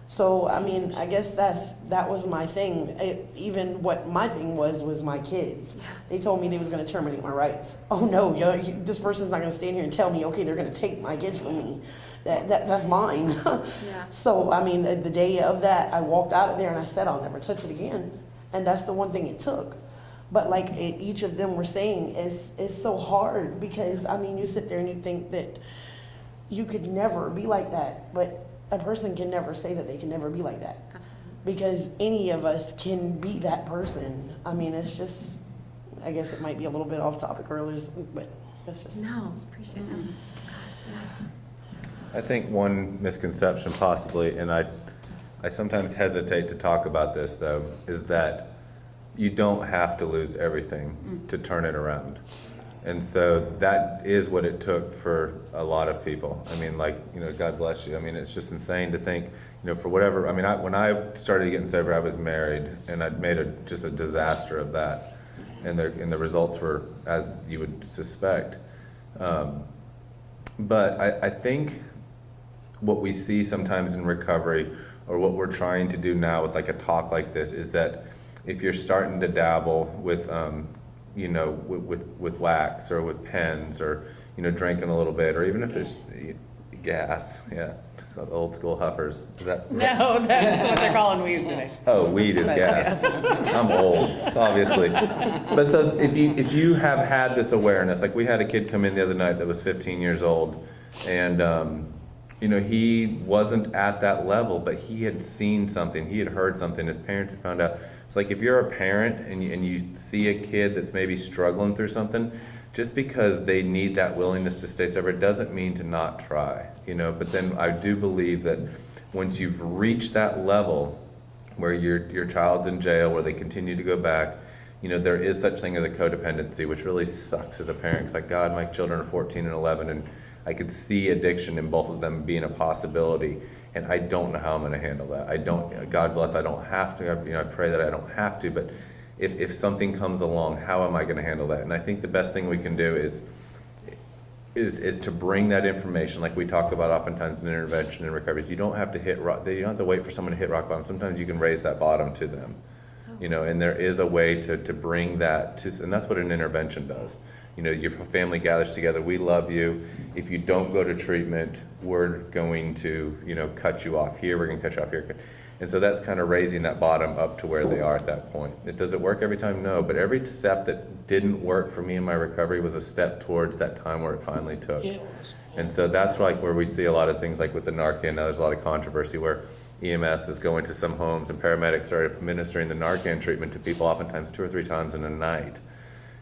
So, I mean, I guess that was my thing. Even what my thing was my kids. They told me they was going to terminate my rights. Oh no, this person's not going to stand here and tell me, okay, they're going to take my kids from me. That's mine. Yeah. So, I mean, the day of that, I walked out of there and I said, I'll never touch it again. And that's the one thing it took. But like each of them were saying, it's so hard, because, I mean, you sit there and you think that you could never be like that. But a person can never say that they can never be like that. Absolutely. Because any of us can be that person. I mean, it's just, I guess it might be a little bit off topic earlier, but it's just. No, appreciate that. Gosh, yeah. I think one misconception possibly, and I sometimes hesitate to talk about this though, is that you don't have to lose everything to turn it around. And so that is what it took for a lot of people. I mean, like, you know, God bless you. I mean, it's just insane to think, you know, for whatever, I mean, when I started getting sober, I was married, and I'd made just a disaster of that. And the results were as you would suspect. But I think what we see sometimes in recovery, or what we're trying to do now with like a talk like this, is that if you're starting to dabble with, you know, with wax or with pens, or, you know, drinking a little bit, or even if it's gas, yeah, so the old school huffers. Is that? No, that's what they're calling weed today. Oh, weed is gas. I'm old, obviously. But so if you have had this awareness, like we had a kid come in the other night that was 15 years old, and you know, he wasn't at that level, but he had seen something, he had heard something, his parents had found out. It's like if you're a parent and you see a kid that's maybe struggling through something, just because they need that willingness to stay sober doesn't mean to not try, you know. But then I do believe that once you've reached that level where your child's in jail, where they continue to go back, there is such thing as a codependency, which really sucks as a parent. It's like, God, my children are 14 and 11, and I could see addiction in both of them being a possibility, and I don't know how I'm going to handle that. God bless, I don't have to. I pray that I don't have to, but if something comes along, how am I going to handle that? And I think the best thing we can do is to bring that information, like we talk about oftentimes in intervention and recovery. You don't have to hit rock. You don't have to wait for someone to hit rock bottom. Sometimes you can raise that bottom to them. And there is a way to bring that to, and that's what an intervention does. Your family gathers together. We love you. If you don't go to treatment, we're going to, cut you off here. We're going to cut you off here. And so that's kind of raising that bottom up to where they are at that point. Does it work every time? No. But every step that didn't work for me in my recovery was a step towards that time where it finally took. And so that's like where we see a lot of things like with the Narcan. Now there's a lot of controversy where EMS is going to some homes and paramedics are administering the Narcan treatment to people oftentimes 2 or 3 times in a night.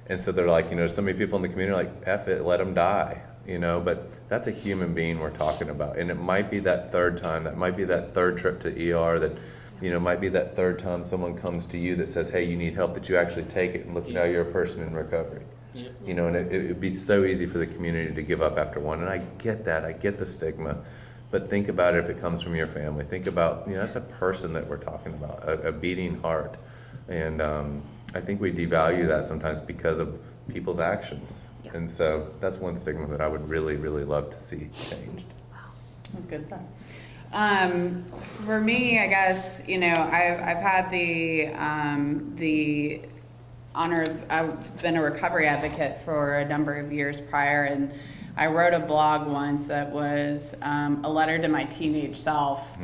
And so they're like, so many people in the community are like, F it, let them die, but that's a human being we're talking about. And it might be that third time, that might be that third trip to ER, that, might be that third time someone comes to you that says, hey, you need help, that you actually take it and look, now you're a person in recovery. And it'd be so easy for the community to give up after one. And I get that, I get the stigma. But think about it if it comes from your family. Think about, that's a person that we're talking about, a beating heart. And I think we devalue that sometimes because of people's actions. Yeah. And so that's one stigma that I would really, really love to see changed. Wow, that's good stuff. For me, I guess, I've had the honor, I've been a recovery advocate for a number of years prior, and I wrote a blog once that was a letter to my teenage self,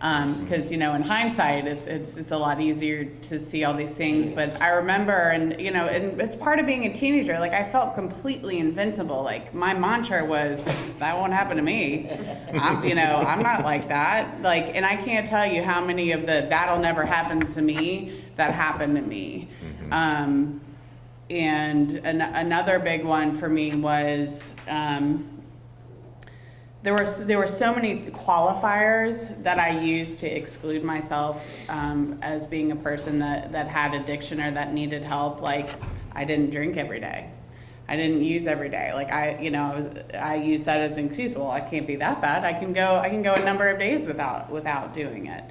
because in hindsight it's a lot easier to see all these things. But I remember, and it's part of being a teenager. Like, I felt completely invincible. Like, my mantra was, "That won't happen to me." I'm not like that. Like, and I can't tell you how many of the "that'll never happen to me" that happened to me. And another big one for me was there were so many qualifiers that I used to exclude myself as being a person that had addiction or that needed help. Like, I didn't drink every day. I didn't use every day. Like, I use that as an excuse. Well, I can't be that bad. I can go a number of days without doing it.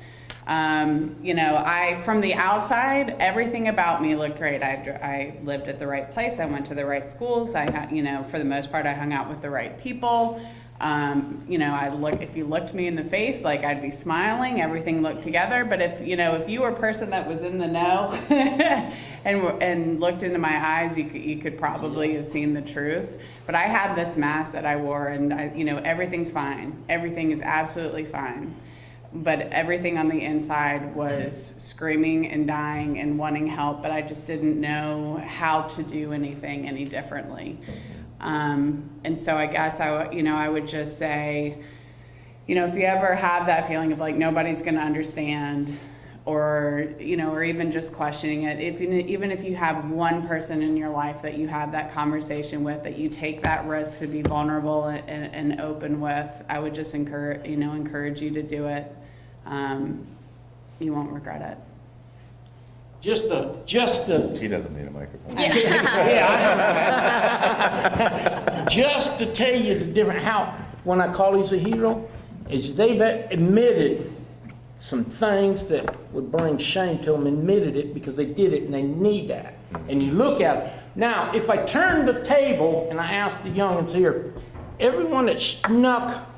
From the outside, everything about me looked great. I lived at the right place. I went to the right schools. For the most part, I hung out with the right people. If you looked me in the face, like, I'd be smiling, everything looked together. But if you were a person that was in the know and looked into my eyes, you could probably have seen the truth. But I had this mask that I wore, and everything's fine. Everything is absolutely fine. But everything on the inside was screaming and dying and wanting help, but I just didn't know how to do anything any differently. And so I guess I would just say, if you ever have that feeling of like nobody's going to understand, or even just questioning it, even if you have one person in your life that you have that conversation with, that you take that risk to be vulnerable and open with, I would just encourage you to do it. You won't regret it. Just the. He doesn't need a microphone. Yeah. Just to tell you the different, how, when I call he's a hero, is they've admitted some things that would bring shame to them, admitted it because they did it and they need that. And you look at it. Now, if I turn the table and I ask the youngins here, everyone that snuck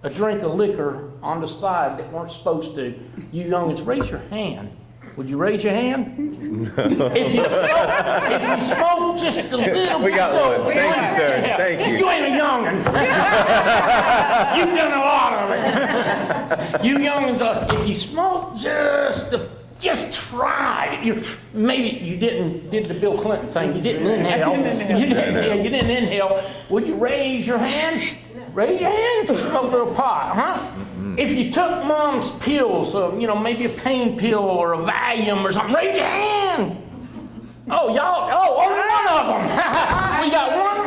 a drink of liquor on the side that weren't supposed to, you youngins, raise your hand. Would you raise your hand? No. If you smoke just a little bit. We got one. Thank you, sir. Thank you. You ain't a youngin. You've done a lot of it. You youngins, if you smoke just try. Maybe you did the Bill Clinton thing. You didn't inhale. You didn't inhale. Would you raise your hand? Raise your hand if you smoke a little pot, huh? If you took mom's pills, maybe a pain pill or a Valium or something, raise your hand. Oh, y'all, only one of them. We got one.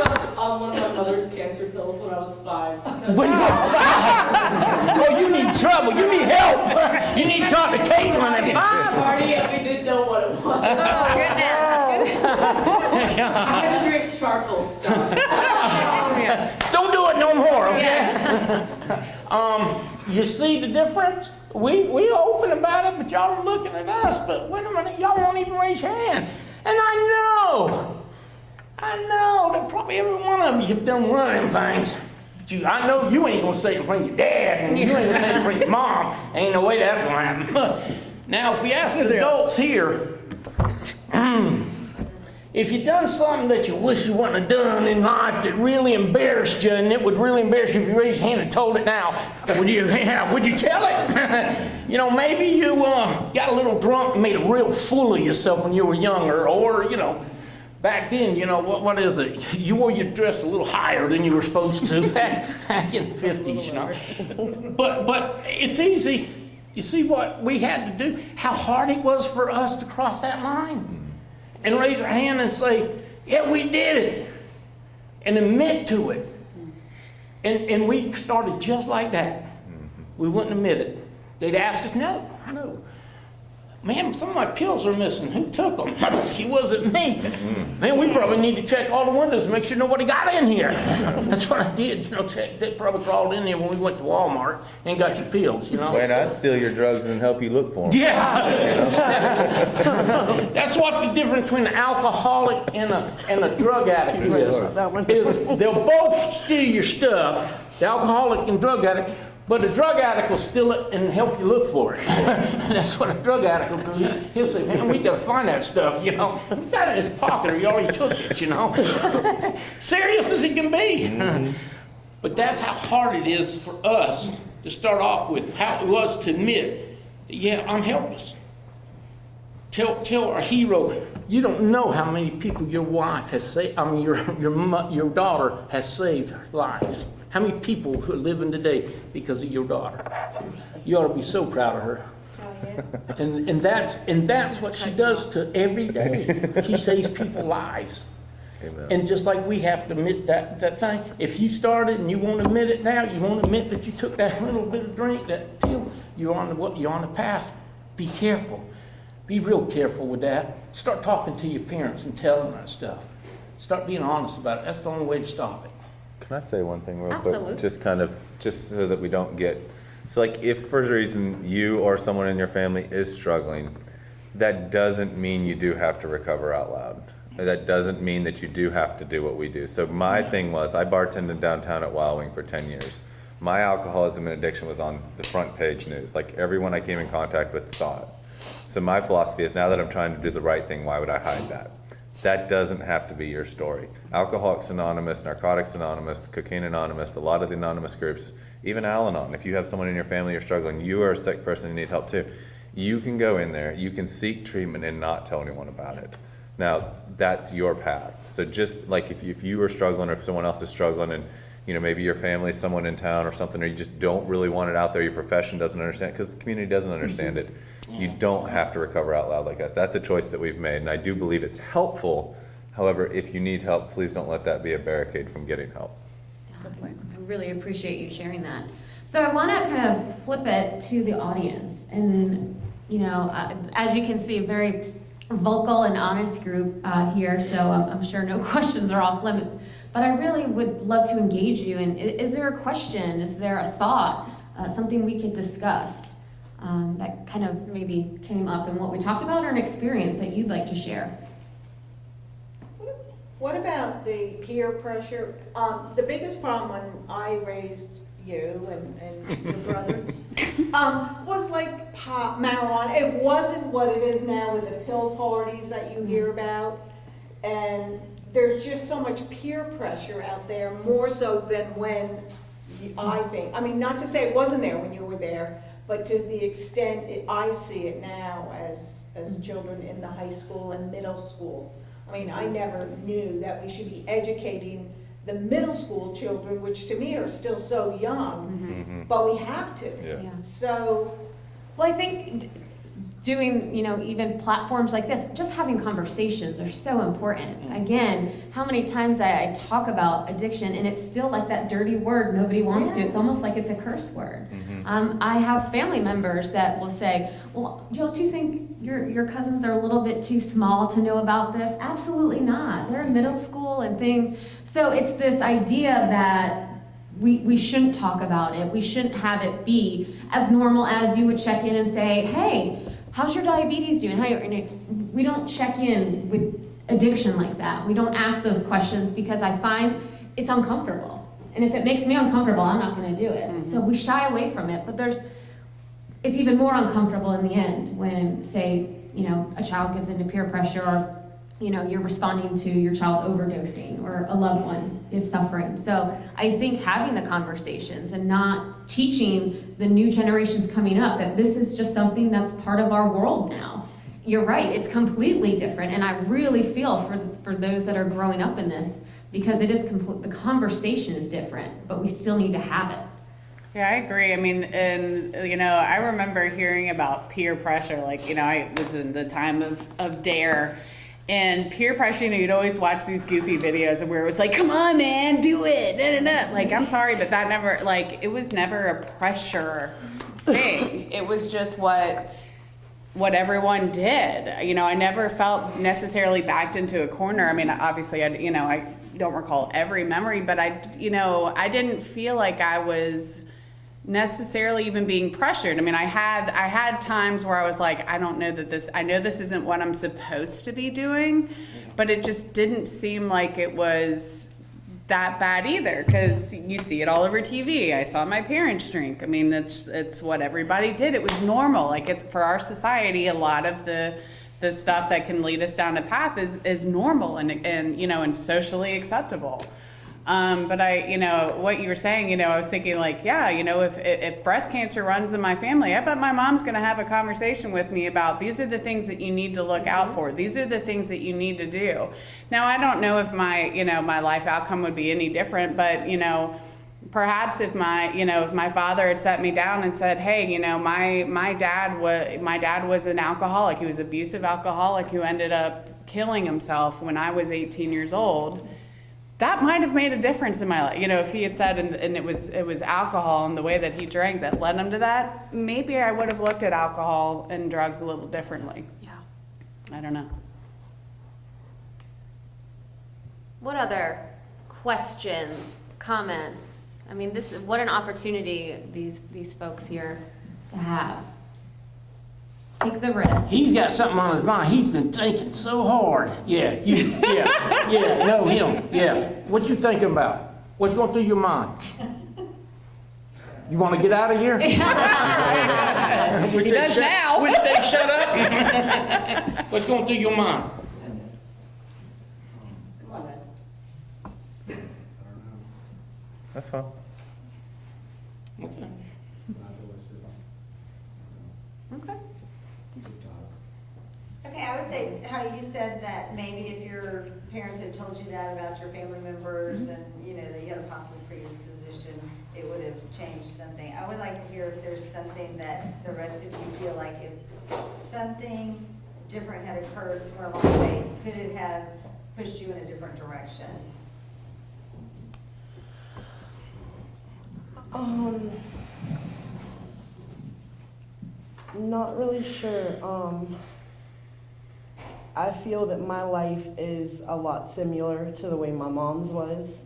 mother's cancer pills when I was 5. When you're 5. Oh, you need trouble. You need help. You need to talk to Caitlyn at 5. Party and we didn't know what it was. Oh, goodness. I had to drink charcoal stuff. Don't do it no more, okay? Yeah. You see the difference? We open about it, but y'all are looking at us. But wait a minute, y'all won't even raise your hand. And I know that probably every one of you have done one of them things. But I know you ain't gonna say it in front of your dad, and you ain't gonna say it in front of your mom. Ain't no way that's gonna happen. Now, if we ask the adults here, if you done something that you wish you wouldn't have done in life that really embarrassed you, and it would really embarrass you if you raised your hand and told it now, would you tell it? You know, maybe you got a little drunk and made a real fool of yourself when you were younger, or, you know, back then, you know, what is it? You wore your dress a little higher than you were supposed to back in the 50s, you know. But it's easy. You see what we had to do? How hard it was for us to cross that line? And raise our hand and say, yeah, we did it. And admit to it. And we started just like that. We wouldn't admit it. They'd ask us, no. Man, some of my pills are missing. Who took them? It wasn't me. Man, we probably need to check all the windows and make sure nobody got in here. That's what I did. You know, they probably crawled in there when we went to Walmart and got your pills, you know. Wait, I'd steal your drugs and help you look for them. Yeah. That's what the difference between an alcoholic and a drug addict is they'll both steal your stuff, the alcoholic and drug addict, but the drug addict will steal it and help you look for it. That's what a drug addict will do. He'll say, man, we gotta find that stuff, you know. He got it in his pocket or he already took it, you know. Serious as it can be. But that's how hard it is for us to start off with, how it was to admit, yeah, I'm helpless. Tell our hero, you don't know how many people your wife has saved, your daughter has saved lives. How many people who are living today because of your daughter? You ought to be so proud of her. And that's what she does to every day. She saves people's lives. Amen. And just like we have to admit that thing, if you started and you won't admit it now, you won't admit that you took that little bit of drink, that pill, you're on the path. Be careful. Be real careful with that. Start talking to your parents and tell them that stuff. Start being honest about it. That's the only way to stop it. Can I say one thing real Absolutely. quick? Just so that we don't get, so like if for a reason you or someone in your family is struggling, that doesn't mean you do have to recover out loud. That doesn't mean that you do have to do what we do. So my thing was, I bartended downtown at Wild Wing for 10 years. My alcoholism and addiction was on the front page news. Like everyone I came in contact with saw it. So my philosophy is, now that I'm trying to do the right thing, why would I hide that? That doesn't have to be your story. Alcoholics Anonymous, Narcotics Anonymous, Cocaine Anonymous, a lot of the anonymous groups, even Al-Anon, if you have someone in your family you're struggling, you are a sick person and need help too, you can go in there, you can seek treatment and not tell anyone about it. Now, that's your path. So just like if you are struggling or if someone else is struggling and you know, maybe your family, someone in town or something, or you just don't really want it out there, your profession doesn't understand, because the community doesn't understand it. You don't have to recover out loud like us. That's a choice that we've made, and I do believe it's helpful. However, if you need help, please don't let that be a barricade from getting help. I really appreciate you sharing that. So I want to kind of flip it to the audience. And, you know, as you can see, a very vocal and honest group here, so I'm sure no questions are off limits. But I really would love to engage you. And is there a question? Is there a thought? Something we could discuss that kind of maybe came up in what we talked about, or an experience that you'd like to share? What about the peer pressure? The biggest problem when I raised you and your brothers was like pot, marijuana. It wasn't what it is now with the pill parties that you hear about. And there's just so much peer pressure out there, more so than when I think, I mean, not to say it wasn't there when you were there, but to the extent I see it now as children in the high school and middle school. I mean, I never knew that we should be educating the middle school children, which to me are still so young, but we have to. Yeah. So. Well, I think doing, even platforms like this, just having conversations are so important. Again, how many times I talk about addiction and it's still like that dirty word nobody wants to. It's almost like it's a curse word. I have family members that will say, well, don't you think your cousins are a little bit too small to know about this? Absolutely not. They're in middle school and things. So it's this idea that we shouldn't talk about it. We shouldn't have it be as normal as you would check in and say, hey, how's your diabetes doing? We don't check in with addiction like that. We don't ask those questions because I find it's uncomfortable. And if it makes me uncomfortable, I'm not going to do it. So we shy away from it. But it's even more uncomfortable in the end when, say, a child gives into peer pressure, or you're responding to your child overdosing, or a loved one is suffering. So I think having the conversations and not teaching the new generations coming up that this is just something that's part of our world now. You're right, it's completely different, and I really feel for those that are growing up in this, because it is the conversation is different, but we still need to have it. Yeah, I agree. I mean, and I remember hearing about peer pressure. Like, I was in the time of DARE. And peer pressure, you'd always watch these goofy videos where it was like, come on, man, do it. Da, da, da. Like, I'm sorry, but that never, it was never a pressure thing. It was just what everyone did. I never felt necessarily backed into a corner. I mean, obviously, I don't recall every memory, but I didn't feel like I was necessarily even being pressured. I mean, I had times where I was like, I know this isn't what I'm supposed to be doing, but it just didn't seem like it was that bad either, because you see it all over TV. I saw my parents drink. I mean, it's what everybody did. It was normal. Like, for our society, a lot of the stuff that can lead us down a path is normal and socially acceptable. But what you were saying, I was thinking like, if breast cancer runs in my family, I bet my mom's going to have a conversation with me about these are the things that you need to look out for. These are the things that you need to do. Now, I don't know if my life outcome would be any different, but, perhaps if my father had sat me down and said, hey, my dad was an alcoholic. He was an abusive alcoholic who ended up killing himself when I was 18 years old. That might have made a difference in my life. If he had said, and it was alcohol and the way that he drank that led him to that, maybe I would have looked at alcohol and drugs a little differently. Yeah. I don't know. What other questions, comments? I mean, what an opportunity these folks here to have. Take the risk. He's got something on his mind. He's been thinking so hard. Know him. Yeah. What you thinking about? What's going through your mind? You want to get out of here? He does now. Which say shut up? What's going through your mind? That's fine. Okay. Okay. Okay, I would say how you said that maybe if your parents had told you that about your family members and, that you had a possible predisposition, it would have changed something. I would like to hear if there's something that the rest of you feel like if something different had occurred somewhere along the way, could it have pushed you in a different direction? Not really sure. I feel that my life is a lot similar to the way my mom's was.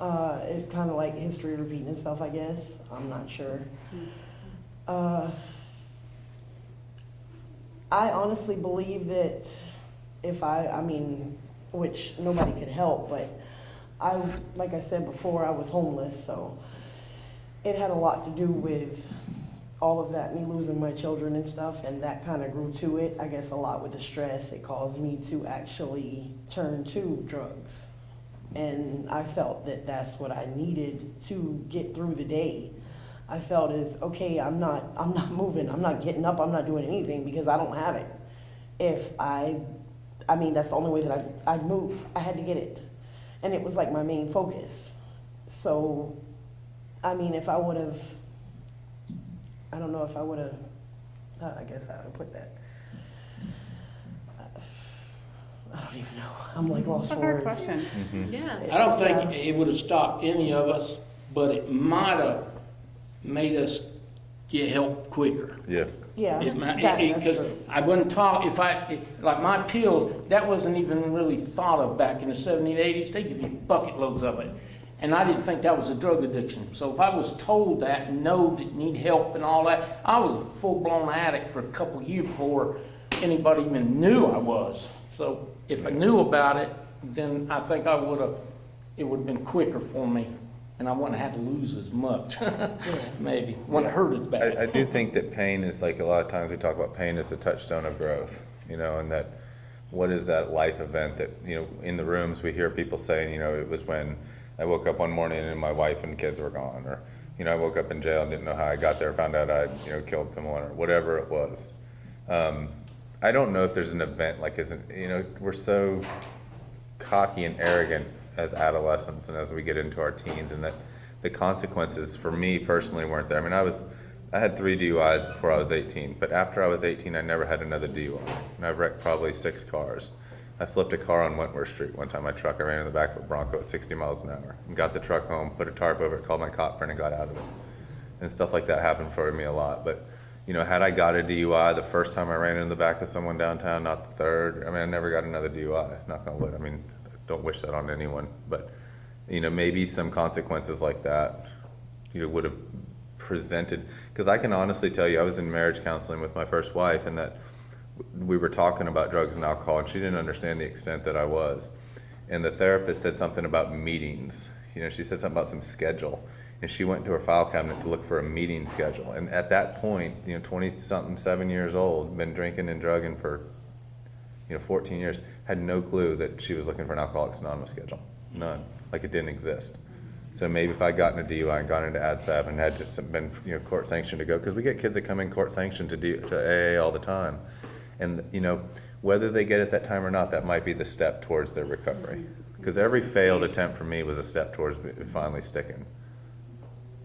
It's kind of like history repeating itself, I guess. I'm not sure. I honestly believe that if which nobody could help, but like I said before, I was homeless, so it had a lot to do with all of that, me losing my children and stuff, and that kind of grew to it. I guess a lot with the stress, it caused me to actually turn to drugs. And I felt that that's what I needed to get through the day. I felt is, okay, I'm not moving, I'm not getting up, I'm not doing anything because I don't have it. That's the only way that I'd move. I had to get it. And it was like my main focus. So, if I would have, I don't know if I would have I guess I would put that. I don't even know. I'm like lost That's a for hard words. question. Yeah. I don't think it would have stopped any of us, but it might have made us get help quicker. Yeah. Yeah, that's Because true. I wouldn't talk, like my pills, that wasn't even really thought of back in the 70s, 80s. They give you bucket loads of it. And I didn't think that was a drug addiction. So if I was told that, no, that need help and all that, I was a full-blown addict for a couple of years before anybody even knew I was. So if I knew about it, then I think it would have been quicker for me. And I wouldn't have had to lose as much, maybe. Wouldn't hurt as bad. I do think that pain is, like, a lot of times we talk about pain as the touchstone of growth, you know, and that what is that life event that, you know, in the rooms we hear people saying, you know, it was when I woke up one morning and my wife and kids were gone, or, you know, I woke up in jail and didn't know how I got there, found out I'd, you know, killed someone, or whatever it was. I don't know if there's an event like, you know, we're so cocky and arrogant as adolescents and as we get into our teens, and that the consequences for me personally weren't there. I mean, I had 3 DUIs before I was 18, but after I was 18, I never had another DUI. And I've wrecked probably 6 cars. I flipped a car on Wentworth Street one time. My truck, I ran in the back of a Bronco at 60 miles an hour and got the truck home, put a tarp over it, called my cop friend and got out of it. And stuff like that happened for me a lot. But, you know, had I got a DUI the first time I ran in the back of someone downtown, not the third, I mean, I never got another DUI, knock on wood. I mean, don't wish that on anyone, but, you know, maybe some consequences like that, you know, would have presented, because I can honestly tell you, I was in marriage counseling with my first wife, and that we were talking about drugs and alcohol, and she didn't understand the extent that I was. And the therapist said something about meetings. You know, she said something about some schedule, and she went to her file cabinet to look for a meeting schedule. And at that point, you know, 20-something, 7 years old, been drinking and drugging for, you know, 14 years, had no clue that she was looking for an Alcoholics Anonymous schedule. None. Like, it didn't exist. So maybe if I'd gotten a DUI and gone into ADSAB and had to been, you know, court sanctioned to go, because we get kids that come in court sanctioned to AA all the time. And, you know, whether they get it that time or not, that might be the step towards their recovery. Because every failed attempt for me was a step towards finally sticking.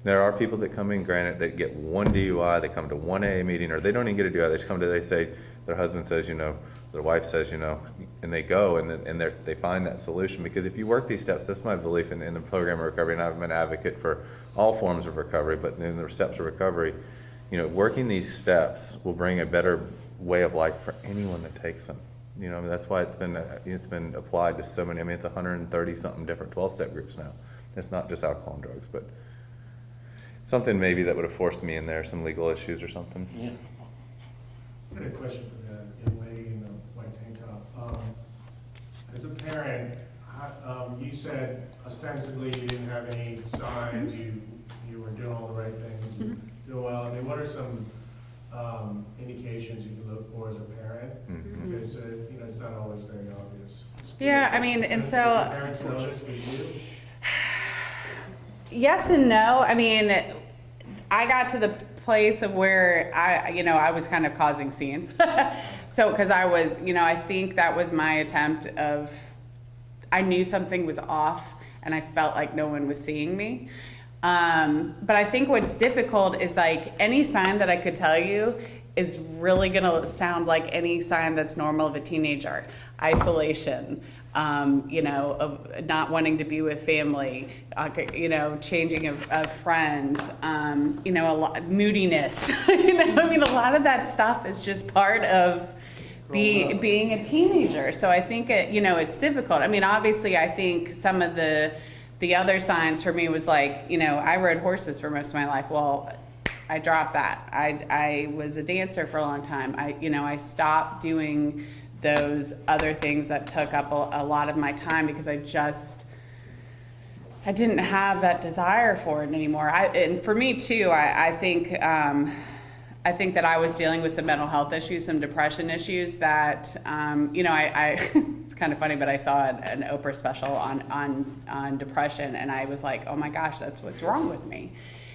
There are people that come in, granted, that get 1 DUI, they come to 1 AA meeting, or they don't even get a DUI, they just come to, they say, their husband says, you know, their wife says, you know, and they go and they find that solution. Because if you work these steps, that's my belief in the program of recovery, and I'm an advocate for all forms of recovery, but in the steps of recovery, you know, working these steps will bring a better way of life for anyone that takes them. You know, I mean, that's why it's been applied to so many. I mean, it's 130 something different 12-step groups now. It's not just alcohol and drugs, but something maybe that would have forced me in there, some legal issues or something. Yeah. I had a question for the young lady in the white tank top. As a parent, you said ostensibly you didn't have any signs, you were doing all the right things, doing well. I mean, what are some indications you can look for as a parent? Because you know, it's not always very obvious. Yeah, I mean, and so Did parents notice with you? yes and no. I mean, I got to the place of where I was kind of causing scenes. So, because I was, you know, I think that was my attempt of, I knew something was off and I felt like no one was seeing me. But I think what's difficult is, like, any sign that I could tell you is really gonna sound like any sign that's normal of a teenager. Isolation, you know, of not wanting to be with family, you know, changing of friends, you know, a lot, moodiness. You know, I mean, a lot of that stuff is just part of being a teenager. So I think you know, it's difficult. I mean, obviously, I think some of the other signs for me was, like, you know, I rode horses for most of my life. Well, I dropped that. I was a dancer for a long time. I stopped doing those other things that took up a lot of my time because I didn't have that desire for it anymore. And for me too, I think that I was dealing with some mental health issues, some depression issues that, you know, it's kind of funny, but I saw an Oprah special on depression, and I was like, oh my gosh, that's what's wrong with me.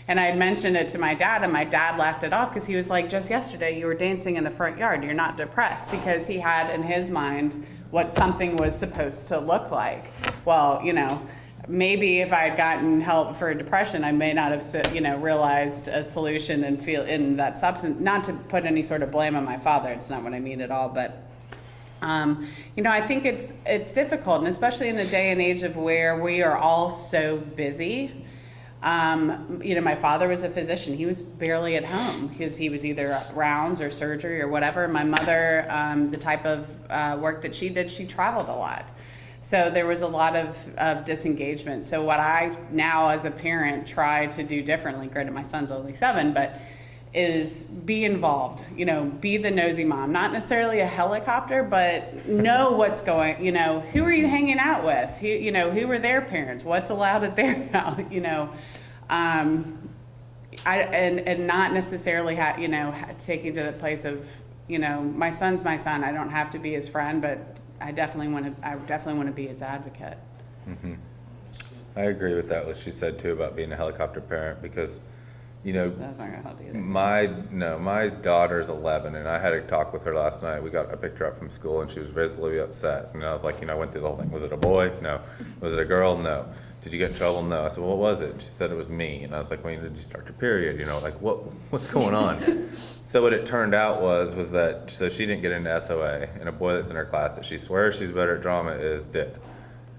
And I had mentioned it to my dad, and my dad laughed it off because he was like, just yesterday you were dancing in the front yard, you're not depressed, because he had in his mind what something was supposed to look like. Well, you know, maybe if I had gotten help for depression, I may not have, realized a solution and feel in that substance, not to put any sort of blame on my father. It's not what I mean at all, but I think it's difficult, and especially in a day and age of where we are all so busy. My father was a physician. He was barely at home because he was either rounds or surgery or whatever. My mother, the type of work that she did, she traveled a lot. So there was a lot of disengagement. So what I now as a parent try to do differently, granted my son's only 7, but is be involved, be the nosy mom, not necessarily a helicopter, but know what's going, who are you hanging out with? Who are their parents? What's allowed at their house? And not necessarily taking to the place of, my son's my son. I don't have to be his friend, but I definitely want to be his advocate. Mm-hmm. I agree with that, what she said too about being a helicopter parent, because That's not gonna help either. my daughter's 11, and I had a talk with her last night. I picked her up from school, and she was visibly upset. And I was like, I went through the whole thing. Was it a boy? No. Was it a girl? No. Did you get in trouble? No. I said, well, what was it? She said it was me. And I was like, when did you start your period? What's going on? So what it turned out was that, so she didn't get into SOA, and a boy that's in her class that she swears she's better at drama did.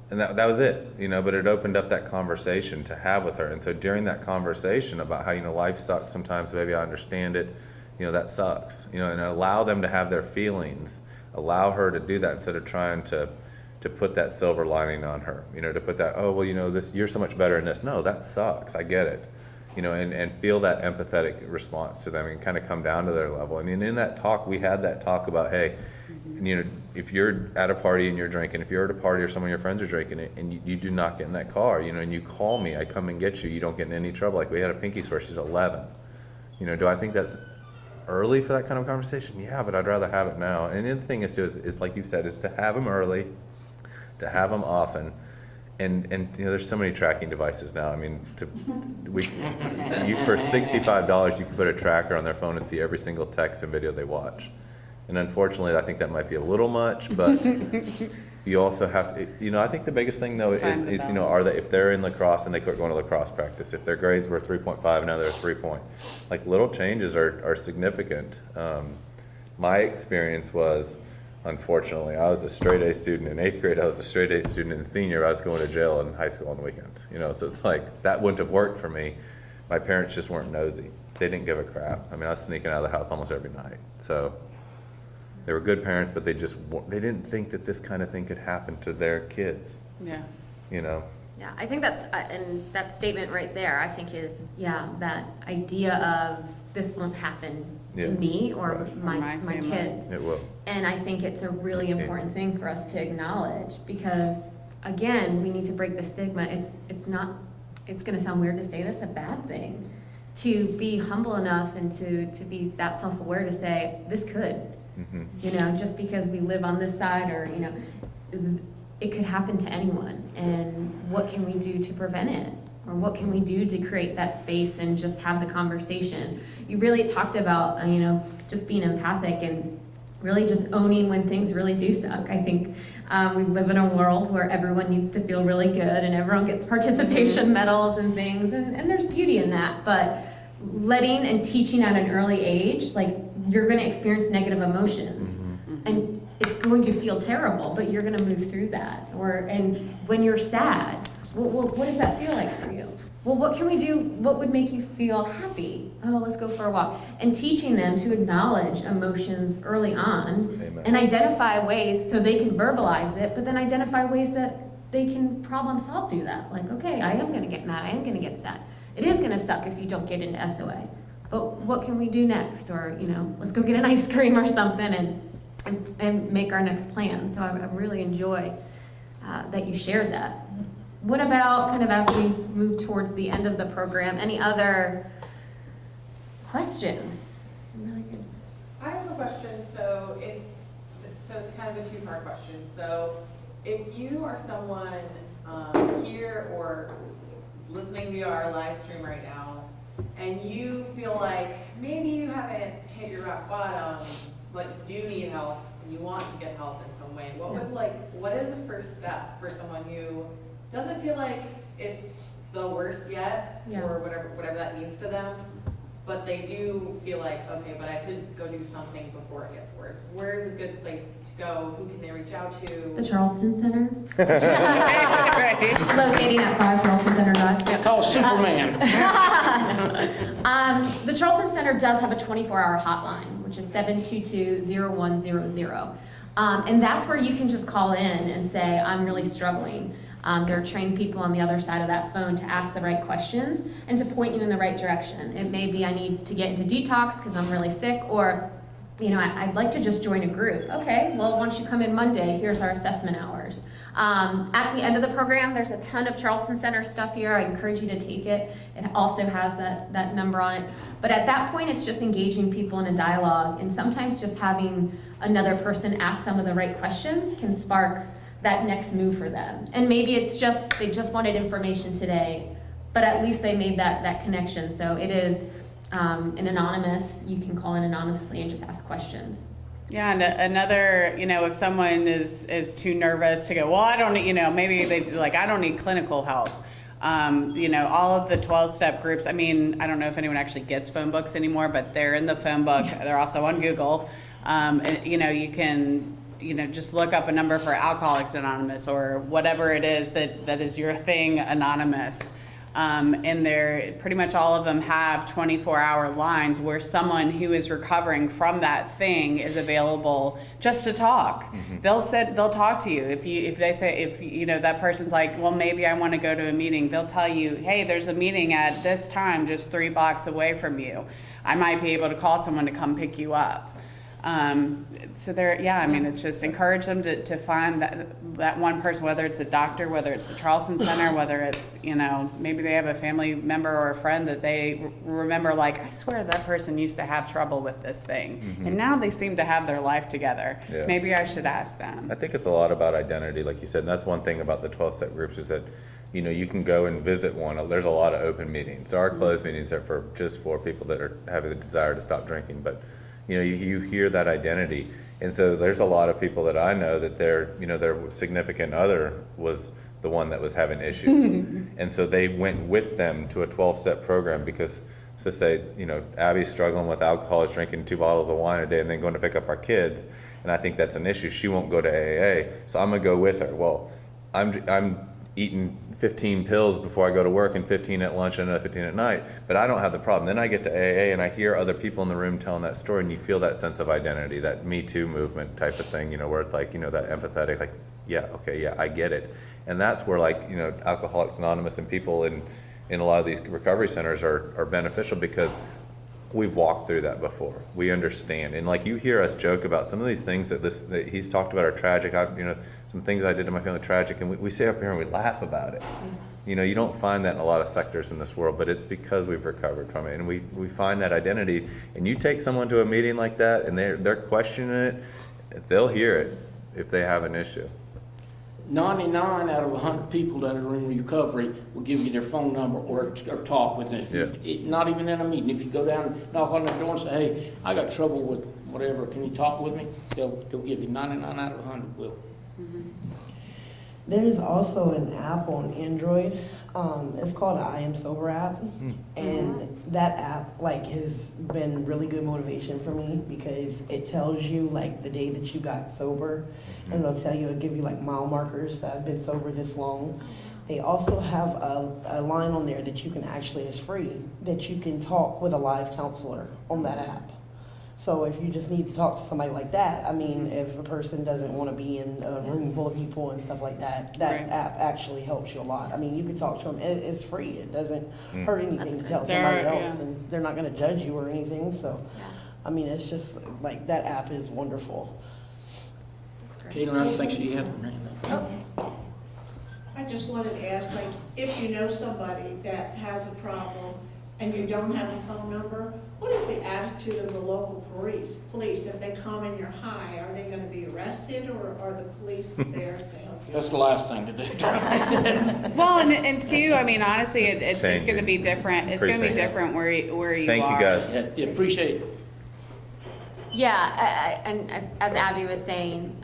And that was it, but it opened up that conversation to have with her. And so during that conversation about how, life sucks sometimes, baby, I understand it, that sucks, and allow them to have their feelings, allow her to do that instead of trying to put that silver lining on her, to put that, oh, well, this, you're so much better in this. No, that sucks. I get it, and feel that empathetic response to them and kind of come down to their level. And in that talk, we had that talk about, hey, if you're at a party and you're drinking, if you're at a party or some of your friends are drinking it, and you do not get in that car, and you call me, I come and get you, you don't get in any trouble. Like we had a pinky swear, she's 11. Do I think that's early for that kind of conversation? Yeah, but I'd rather have it now. And the other thing is like you said, is to have them early, to have them often. And there's so many tracking devices now. I mean, for $65, you can put a tracker on their phone and see every single text and video they watch. And unfortunately, I think that might be a little much, but you also have to, I think the biggest thing though is if they're in lacrosse and they quit going to lacrosse practice, if their grades were 3.5 and now they're 3 point, little changes are significant. My experience was, unfortunately, I was a straight A student in 8th grade. I was a straight A student in senior. I was going to jail in high school on the weekends. So it's like that wouldn't have worked for me. My parents just weren't nosy. They didn't give a crap. I mean, I was sneaking out of the house almost every night. So they were good parents, but they didn't think that this kind of thing could happen to their kids. Yeah. Yeah, I think that's, and that statement right there, I think is, that idea of this won't happen to me or my kids. It will. And I think it's a really important thing for us to acknowledge because, again, we need to break the stigma. It's going to sound weird to say this, a bad thing. To be humble enough and to be that self-aware to say, this could. Mm-hmm. Just because we live on this side or, it could happen to anyone. And what can we do to prevent it? Or what can we do to create that space and just have the conversation? You really talked about, just being empathic and really just owning when things really do suck. I think we live in a world where everyone needs to feel really good and everyone gets participation medals and things. And there's beauty in that. But letting and teaching at an early age, you're going to experience negative emotions. Mm-hmm. And it's going to feel terrible, but you're going to move through that. And when you're sad, well, what does that feel like for you? Well, what can we do? What would make you feel happy? Oh, let's go for a walk. And teaching them to acknowledge emotions early on. Amen. And identify ways so they can verbalize it, but then identify ways that they can problem solve through that. Okay, I am going to get mad. I am going to get sad. It is going to suck if you don't get into SOA. But what can we do next? Or, let's go get an ice cream or something and make our next plan. So I really enjoy that you shared that. What about kind of as we move towards the end of the program, any other questions? I have a question. So it's kind of a two-part question. So if you are someone here or listening via our live stream right now, and you feel like maybe you haven't hit your rock bottom, but you do need help and you want to get help in some way, what is the first step for someone who doesn't feel like it's the worst yet, Yeah. or whatever that means to them, but they do feel like, okay, but I could go do something before it gets worse. Where's a good place to go? Who can they reach out to? The Charleston Center, Right. locating at 5 Charleston Center Drive. Call Superman. The Charleston Center does have a 24-hour hotline, which is 722-0100. And that's where you can just call in and say, I'm really struggling. There are trained people on the other side of that phone to ask the right questions and to point you in the right direction. It may be I need to get into detox because I'm really sick, or I'd like to just join a group. Okay, well, once you come in Monday, here's our assessment hours. At the end of the program, there's a ton of Charleston Center stuff here. I encourage you to take it. It also has that number on it. But at that point, it's just engaging people in a dialogue, and sometimes just having another person ask some of the right questions can spark that next move for them. And maybe it's just, they just wanted information today, but at least they made that connection. So it is an anonymous, you can call in anonymously and just ask questions. Yeah, and another, if someone is too nervous to go, well, I don't need, maybe they like, I don't need clinical help. All of the 12-step groups, I mean, I don't know if anyone actually gets phone books anymore, but they're in the phone book. Yeah. They're also on Google. You can, just look up a number for Alcoholics Anonymous or whatever it is that is your thing, anonymous. And they're pretty much all of them have 24-hour lines where someone who is recovering from that thing is available just to talk. Mm-hmm. They'll talk to you. If they say that person's like, well, maybe I want to go to a meeting, they'll tell you, hey, there's a meeting at this time just 3 blocks away from you. I might be able to call someone to come pick you up. It's just encourage them to find that one person, whether it's a doctor, whether it's the Charleston Center, whether it's, maybe they have a family member or a friend that they remember, like, I swear that person used to have trouble with this thing. Mm-hmm. And now they seem to have their life together. Yeah. Maybe I should ask them. I think it's a lot about identity, like you said, and that's one thing about the 12-step groups is that, you can go and visit one. There's a lot of open meetings. There are closed meetings that are for people that are having the desire to stop drinking, but you hear that identity. And so there's a lot of people that I know that their significant other was the one that was having issues. And so they went with them to a 12-step program because, to say, Abby's struggling with alcohol, is drinking 2 bottles of wine a day and then going to pick up our kids. And I think that's an issue. She won't go to AA, so I'm going to go with her. Well, I'm eating 15 pills before I go to work and 15 at lunch and another 15 at night, but I don't have the problem. Then I get to AA and I hear other people in the room telling that story, and you feel that sense of identity, that Me Too movement type of thing, where it's like, that empathetic, like, yeah, okay, yeah, I get it. And that's where, like, Alcoholics Anonymous and people in a lot of these recovery centers are beneficial because we've walked through that before. We understand. And like you hear us joke about some of these things that he's talked about are tragic. Some things I did to my family tragic, and we sit up here and we laugh about it. You don't find that in a lot of sectors in this world, but it's because we've recovered from it. And we find that identity. And you take someone to a meeting like that and they're questioning it, they'll hear it if they have an issue. 99 out of 100 people that are in recovery will give you their phone number or talk with them. Not even in a meeting. If you go down and knock on their door and say, hey, I got trouble with whatever, can you talk with me? They'll give you 99 out of 100 will. Mm-hmm. There's also an app on Android. It's called I Am Sober app. And that app has been really good motivation for me because it tells you the day that you got sober, and it'll give you mile markers that I've been sober this long. They also have a line on there that you can it's free, that you can talk with a live counselor on that app. So if you just need to talk to somebody like that, if a person doesn't want to be in a room full of people and stuff like that, that right. app actually helps you a lot. You can talk to them. It's free. It doesn't hurt anything to tell somebody else, and they're not going to judge you or anything. So, it's just that app is wonderful. Caitlyn, I think she has her hand up. I just wanted to ask, if you know somebody that has a problem and you don't have a phone number, what is the attitude of the local police? If they come and you're high, are they going to be arrested, or are the police there to help you? That's the last thing to do. Well, and two, honestly, it's going to be different. It's going to be different where you Thank are. you guys. Yeah, appreciate it. And as Abby was saying,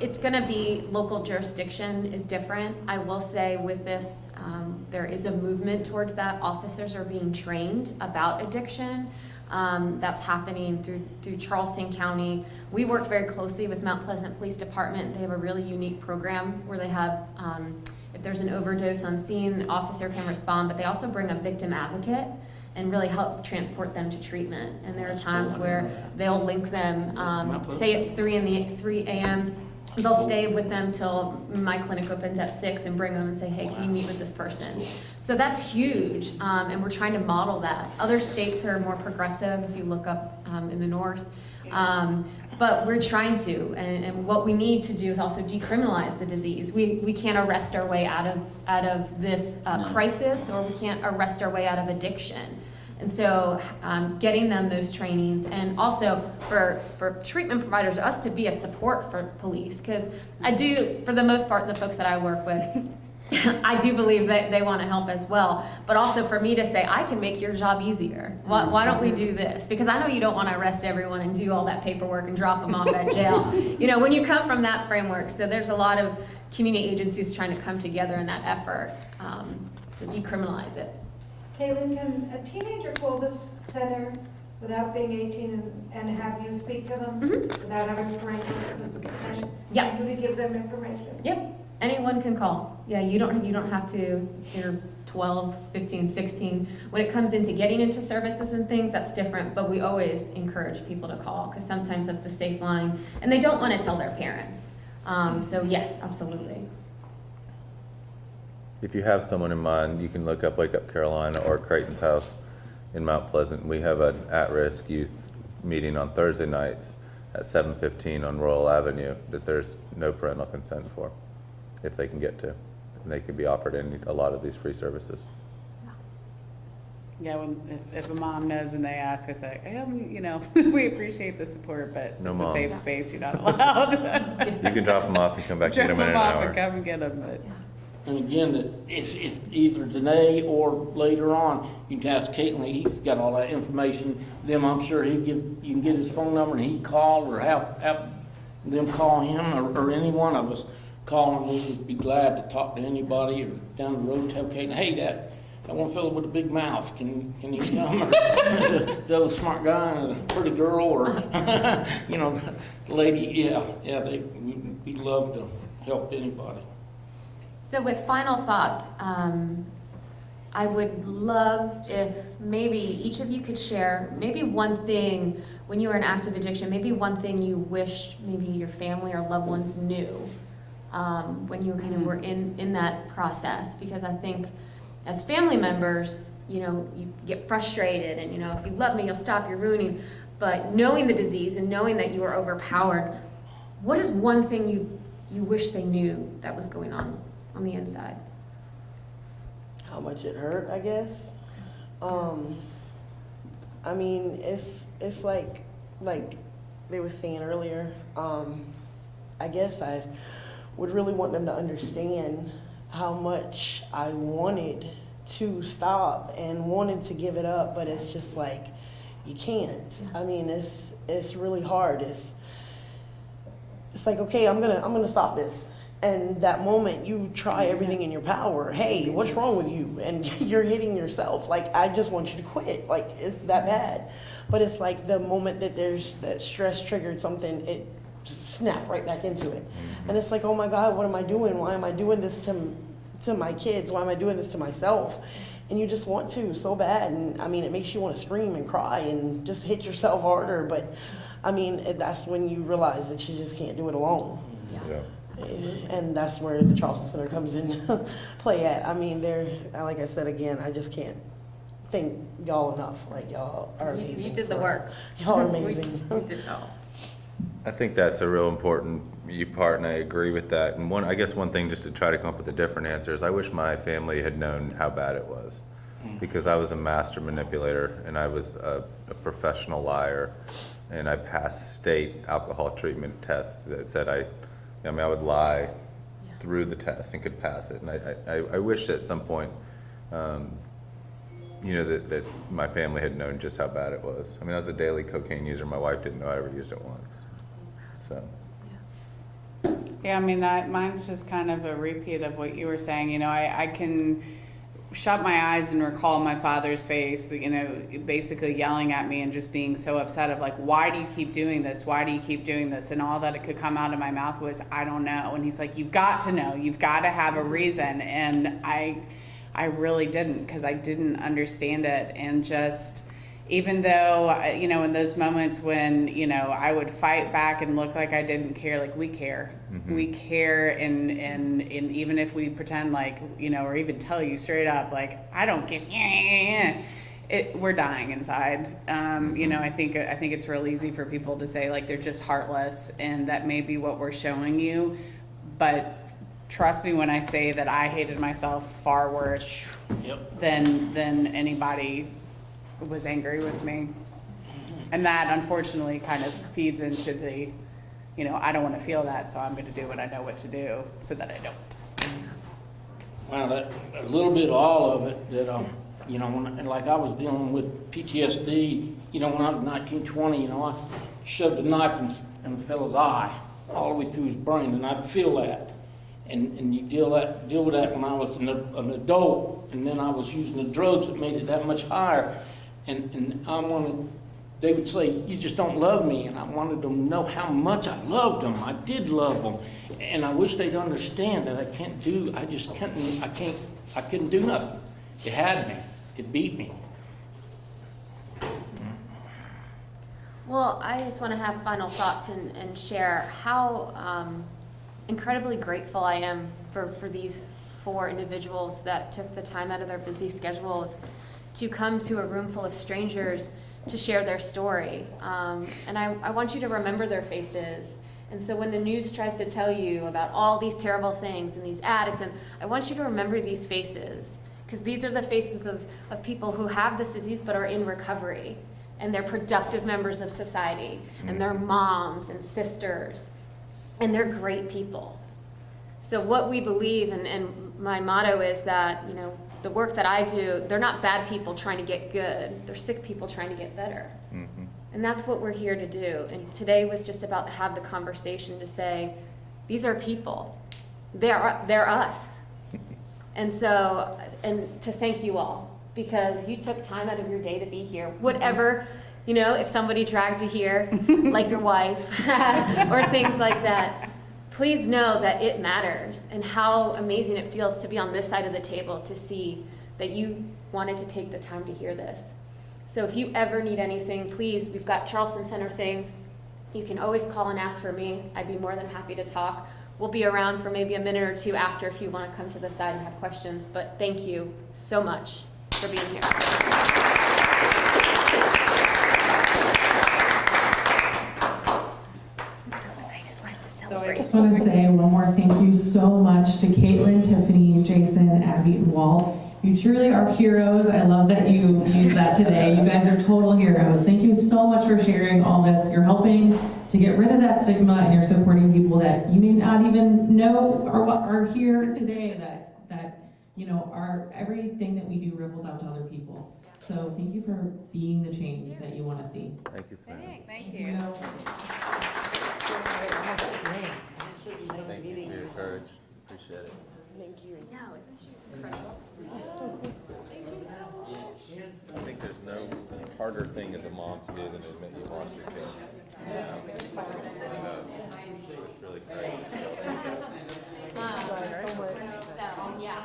it's going to be local jurisdiction is different. I will say with this, there is a movement towards that. Officers are being trained about addiction. That's happening through Charleston County. We worked very closely with Mount Pleasant Police Department. They have a really unique program where they have, if there's an overdose on scene, the officer can respond, but they also bring a victim advocate and really help transport them to treatment. And there are times where they'll link them, say it's 3 a.m., they'll stay with them till my clinic opens at 6 and bring them and say, hey, can you meet with this person? So that's huge, and we're trying to model that. Other states are more progressive, if you look up in the north. But we're trying to, and what we need to do is also decriminalize the disease. We can't arrest our way out of this crisis, or we can't arrest our way out of addiction. And so getting them those trainings, and also for treatment providers, us to be a support for police, because I do, for the most part, the folks that I work with, I do believe that they want to help as well, but also for me to say, I can make your job easier. Why don't we do this? Because I know you don't want to arrest everyone and do all that paperwork and drop them off at jail. You know, when you come from that framework, so there's a lot of community agencies trying to come together in that effort to decriminalize it. Caitlyn, can a teenager call this center without being 18 and have you speak to them without having to arrange consent? Yeah. For you to give them information? Yep. Anyone can call. Yeah, you don't have to, you're 12, 15, 16. When it comes into getting into services and things, that's different, but we always encourage people to call, because sometimes that's the safe line, and they don't want to tell their parents. So yes, absolutely. If you have someone in mind, you can look up Wake Up Carolina or Creighton's House in Mount Pleasant. We have an at-risk youth meeting on Thursday nights at 7:15 on Royal Avenue that there's no parental consent for, if they can get to. And they could be offered a lot of these free services. Yeah, if a mom knows and they ask, I say, hey, we appreciate the support, but No it's mom. a safe space, you're not allowed. You can drop them off and come back and get them in an Drop them off hour. and come and get them, but. And again, that if either today or later on, you can ask Caitlyn, he's got all that information. Then I'm sure you can get his phone number and he'd call, or have them call him, or any one of us call him. We would be glad to talk to anybody, or down the road tell Caitlyn, hey, that one fellow with a big mouth, can he come? Or the other smart guy and a pretty girl, or lady, we'd love to help anybody. So with final thoughts, I would love if maybe each of you could share maybe one thing when you were in active addiction, maybe one thing you wished maybe your family or loved ones knew when you kind of were in that process. Because I think as family members, you get frustrated, and if you love me, you'll stop your ruining. But knowing the disease and knowing that you were overpowered, what is one thing you wish they knew that was going on the inside? How much it hurt, I guess. I mean, it's like they were saying earlier. I guess I would really want them to understand how much I wanted to stop and wanted to give it up, but it's just like you can't. I mean, it's really hard. It's like, okay, I'm gonna stop this. And that moment you try everything in your power. Hey, what's wrong with you? And you're hitting yourself. Like, I just want you to quit. Like, it's that bad. But it's like the moment that there's that stress triggered something, it snap right back into it. And it's like, oh my God, what am I doing? Why am I doing this to my kids? Why am I doing this to myself? And you just want to so bad. And I mean, it makes you want to scream and cry and just hit yourself harder. But I mean, that's when you realize that you just can't do it alone. Yeah. And that's where the Charleston Center comes in play at. I mean, like I said again, I just can't thank y'all enough. Like, y'all are amazing. You did the work. Y'all are amazing. You did it all. I think that's a real important part, and I agree with that. And I guess one thing, just to try to come up with a different answer, is I wish my family had known how bad it was, because I was a master manipulator and I was a professional liar, and I passed state alcohol treatment tests that said I would lie through the test and could pass it. And I wish at some point that my family had known just how bad it was. I mean, I was a daily cocaine user. My wife didn't know I ever used it once. So. Yeah, I mean, mine's just kind of a repeat of what you were saying. I can shut my eyes and recall my father's face, basically yelling at me and just being so upset of like, why do you keep doing this? Why do you keep doing this? And all that it could come out of my mouth was, I don't know. And he's like, you've got to know. You've got to have a reason. And I really didn't, because I didn't understand it. And just, even though, in those moments when, I would fight back and look like I didn't care, like we care. Mm-hmm. We care, and even if we pretend like, or even tell you straight up, like, I don't get, we're dying inside. I think it's real easy for people to say, like, they're just heartless, and that may be what we're showing you. But trust me when I say that I hated myself far worse than anybody was angry with me. And that unfortunately kind of feeds into the, I don't want to feel that, so I'm going to do what I know what to do so that I don't. Well, a little bit of all of it that, like I was dealing with PTSD, when I was 19, 20, I shoved a knife in a fellow's eye all the way through his brain, and I'd feel that. And you deal with that when I was an adult, and then I was using the drugs that made it that much higher. And they would say, you just don't love me. And I wanted them to know how much I loved them. I did love them. And I wish they'd understand that I couldn't do nothing. It had me. It beat me. Well, I just want to have final thoughts and share how incredibly grateful I am for these 4 individuals that took the time out of their busy schedules to come to a room full of strangers to share their story. And I want you to remember their faces. And so when the news tries to tell you about all these terrible things and these addicts, and I want you to remember these faces, because these are the faces of people who have this disease but are in recovery, and they're productive members of society, and they're moms and sisters, and they're great people. So what we believe, and my motto is that, the work that I do, they're not bad people trying to get good. They're sick people trying to get better. Mm-hmm. And that's what we're here to do. And today was just about to have the conversation to say, these are people. They're us. And so, and to thank you all, because you took time out of your day to be here. Whatever, if somebody dragged you here, like your wife, or things like that, please know that it matters, and how amazing it feels to be on this side of the table to see that you wanted to take the time to hear this. So if you ever need anything, please, we've got Charleston Center things. You can always call and ask for me. I'd be more than happy to talk. We'll be around for maybe a minute or two after if you want to come to the side and have questions. But thank you so much for being here. So I just want to say one more thank you so much to Caitlyn, Tiffany, Jason, Abby, and Walt. You truly are heroes. I love that you used that today. You guys are total heroes. Thank you so much for sharing all this. You're helping to get rid of that stigma, and you're supporting people that you may not even know are here today, that everything that we do ripples out to other people. So thank you for being the change that you want to see. Thank you, Savannah. Thank you. Thank you for your courage. Appreciate it. Thank you. No, isn't she incredible? I think there's no harder thing as a mom to do than admit you lost your kids. It's really crazy. So, yeah.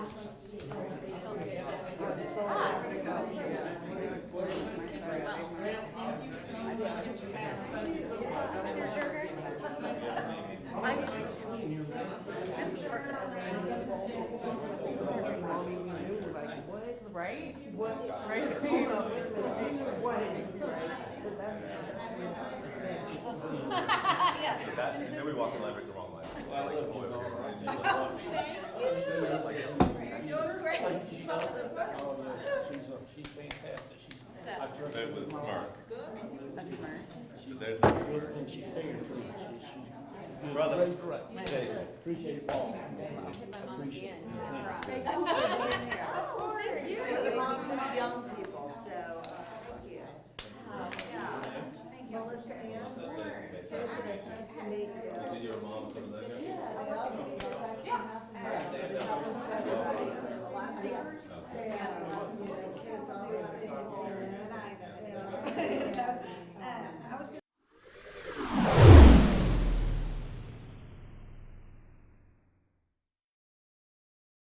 Right? What? Right. Then we walk in libraries the wrong way. She's fantastic. There's a smirk. A smirk. There's a smirk. And she's fair too. Brother, Right. Jason. Appreciate it all. Hit my mom again. Oh, thank you. Oh, thank you. The moms and the young people. make. You said your mom from Ledger?